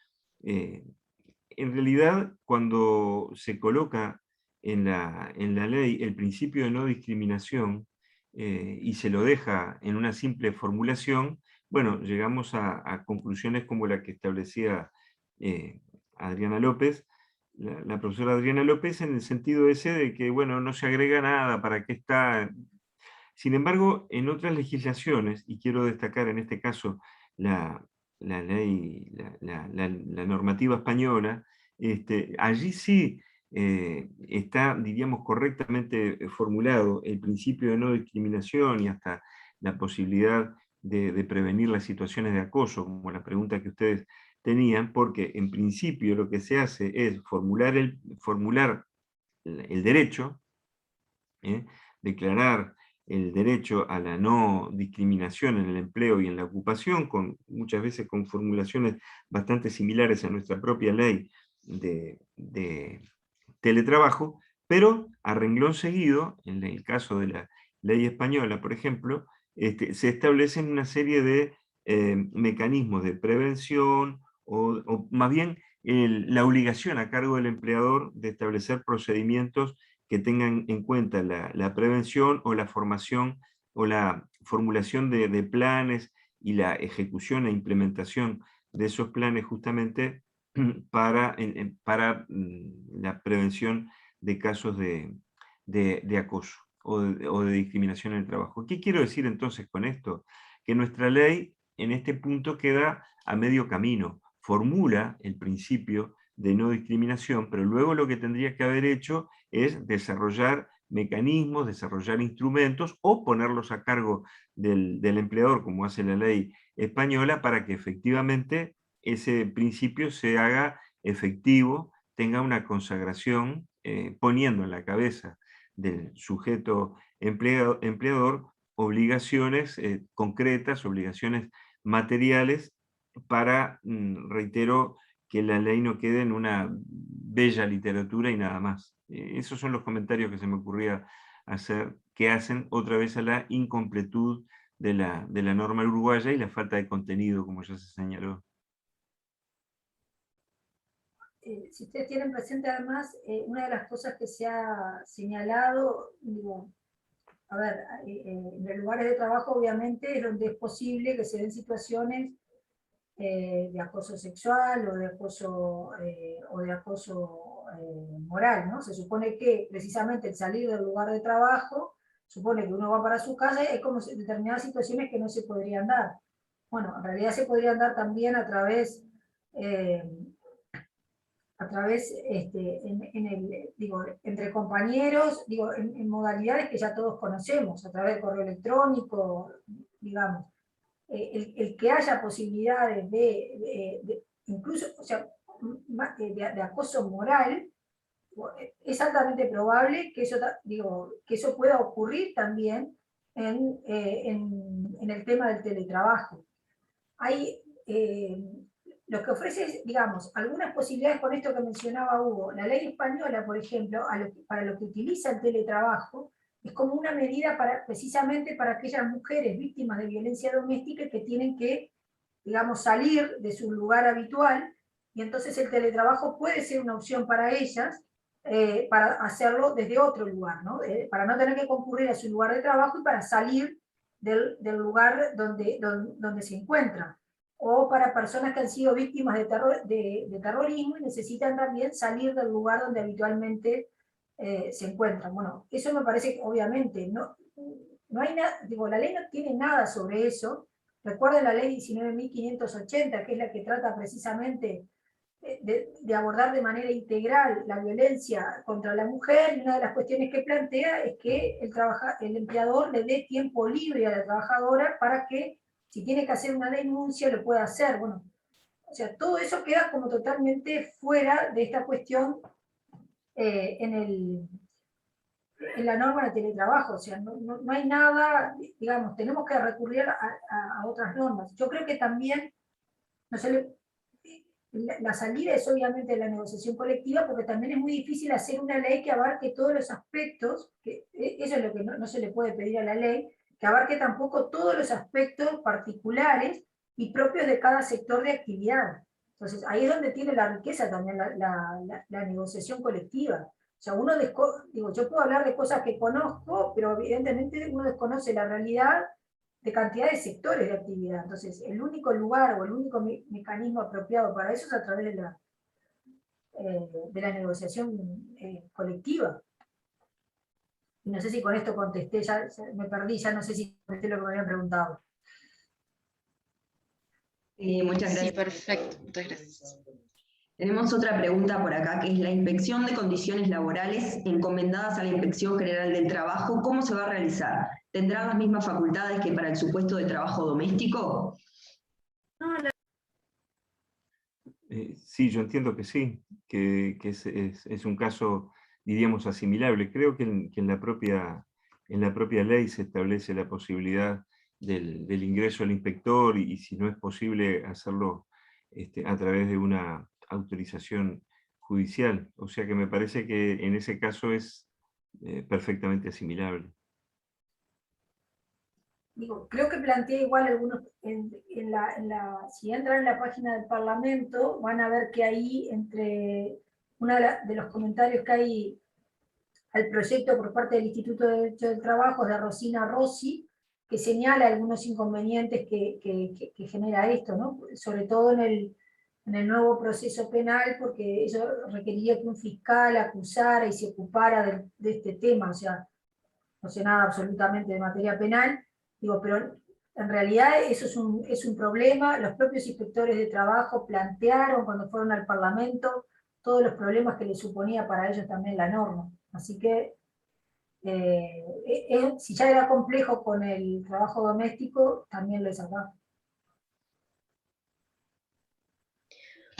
En realidad, cuando se coloca en la ley el principio de no discriminación y se lo deja en una simple formulación, bueno, llegamos a conclusiones como la que establecía Adriana López, la profesora Adriana López, en el sentido ese de que, bueno, no se agrega nada, ¿para qué está? Sin embargo, en otras legislaciones, y quiero destacar en este caso la ley, la normativa española, allí sí está, diríamos, correctamente formulado el principio de no discriminación y hasta la posibilidad de prevenir las situaciones de acoso, como la pregunta que ustedes tenían, porque en principio lo que se hace es formular el derecho, declarar el derecho a la no discriminación en el empleo y en la ocupación, muchas veces con formulaciones bastante similares a nuestra propia ley de teletrabajo, pero a renglón seguido, en el caso de la ley española, por ejemplo, se establecen una serie de mecanismos de prevención, o más bien la obligación a cargo del empleador de establecer procedimientos que tengan en cuenta la prevención o la formación o la formulación de planes y la ejecución e implementación de esos planes justamente para la prevención de casos de acoso o de discriminación en el trabajo. ¿Qué quiero decir entonces con esto? Que nuestra ley en este punto queda a medio camino, formula el principio de no discriminación, pero luego lo que tendría que haber hecho es desarrollar mecanismos, desarrollar instrumentos o ponerlos a cargo del empleador, como hace la ley española, para que efectivamente ese principio se haga efectivo, tenga una consagración, poniendo en la cabeza del sujeto empleador obligaciones concretas, obligaciones materiales para, reitero, que la ley no quede en una bella literatura y nada más. Esos son los comentarios que se me ocurría hacer, que hacen otra vez a la incompletud de la norma uruguaya y la falta de contenido, como ya se señaló. Si ustedes tienen presente además, una de las cosas que se ha señalado, digo, a ver, en los lugares de trabajo obviamente es donde es posible que se den situaciones de acoso sexual o de acoso moral, ¿no? Se supone que precisamente el salir del lugar de trabajo, supone que uno va para su casa y hay como determinadas situaciones que no se podrían dar. Bueno, en realidad se podrían dar también a través entre compañeros, digo, en modalidades que ya todos conocemos, a través del correo electrónico, digamos. El que haya posibilidades incluso, o sea, de acoso moral, es altamente probable que eso pueda ocurrir también en el tema del teletrabajo. Hay lo que ofrece, digamos, algunas posibilidades con esto que mencionaba Hugo. La ley española, por ejemplo, para lo que utiliza el teletrabajo, es como una medida precisamente para aquellas mujeres víctimas de violencia doméstica que tienen que, digamos, salir de su lugar habitual, y entonces el teletrabajo puede ser una opción para ellas, para hacerlo desde otro lugar, ¿no? Para no tener que concurrir a su lugar de trabajo y para salir del lugar donde se encuentran. O para personas que han sido víctimas de terrorismo y necesitan también salir del lugar donde habitualmente se encuentran. Bueno, eso me parece que obviamente no hay nada, digo, la ley no tiene nada sobre eso. Recuerden la ley 19.580, que es la que trata precisamente de abordar de manera integral la violencia contra la mujer, y una de las cuestiones que plantea es que el empleador le dé tiempo libre a la trabajadora para que, si tiene que hacer una denuncia, lo pueda hacer. Bueno, o sea, todo eso queda como totalmente fuera de esta cuestión en la norma de teletrabajo. O sea, no hay nada, digamos, tenemos que recurrir a otras normas. Yo creo que también la salida es obviamente la negociación colectiva, porque también es muy difícil hacer una ley que abarque todos los aspectos, que eso es lo que no se le puede pedir a la ley, que abarque tampoco todos los aspectos particulares y propios de cada sector de actividad. Entonces, ahí es donde tiene la riqueza también la negociación colectiva. O sea, yo puedo hablar de cosas que conozco, pero evidentemente uno desconoce la realidad de cantidad de sectores de actividad. Entonces, el único lugar o el único mecanismo apropiado para eso es a través de la negociación colectiva. Y no sé si con esto contesté, ya me perdí, ya no sé si contesté lo que me habían preguntado. Muchas gracias. Sí, perfecto, muchas gracias. Tenemos otra pregunta por acá, que es la inspección de condiciones laborales encomendadas a la Inspección General del Trabajo, ¿cómo se va a realizar? ¿Tendrán las mismas facultades que para el supuesto de trabajo doméstico? Sí, yo entiendo que sí, que es un caso, diríamos, asimilable. Creo que en la propia ley se establece la posibilidad del ingreso al inspector, y si no es posible hacerlo a través de una autorización judicial. O sea que me parece que en ese caso es perfectamente asimilable. Digo, creo que planteé igual algunos, si entran en la página del Parlamento, van a ver que ahí, entre uno de los comentarios que hay al proyecto por parte del Instituto de Derecho del Trabajo, de Rosina Rossi, que señala algunos inconvenientes que genera esto, ¿no? Sobre todo en el nuevo proceso penal, porque eso requeriría que un fiscal acusara y se ocupara de este tema. O sea, no sé nada absolutamente de materia penal, digo, pero en realidad eso es un problema. Los propios inspectores de trabajo plantearon cuando fueron al Parlamento todos los problemas que les suponía para ellos también la norma. Así que si ya era complejo con el trabajo doméstico, también lo es acá.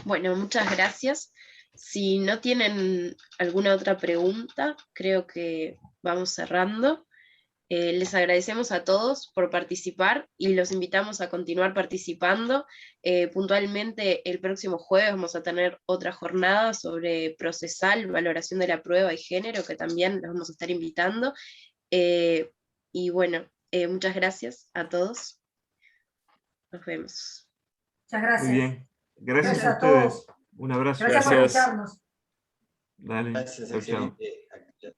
Bueno, muchas gracias. Si no tienen alguna otra pregunta, creo que vamos cerrando. Les agradecemos a todos por participar y los invitamos a continuar participando. Puntualmente el próximo jueves vamos a tener otra jornada sobre procesal, valoración de la prueba y género, que también los vamos a estar invitando. Y bueno, muchas gracias a todos. Nos vemos. Muchas gracias. Muy bien. Gracias Gracias a a todos. ustedes. Un abrazo. Gracias por Gracias. escucharnos. Dale. Gracias, Chau, chau. excelente actividad.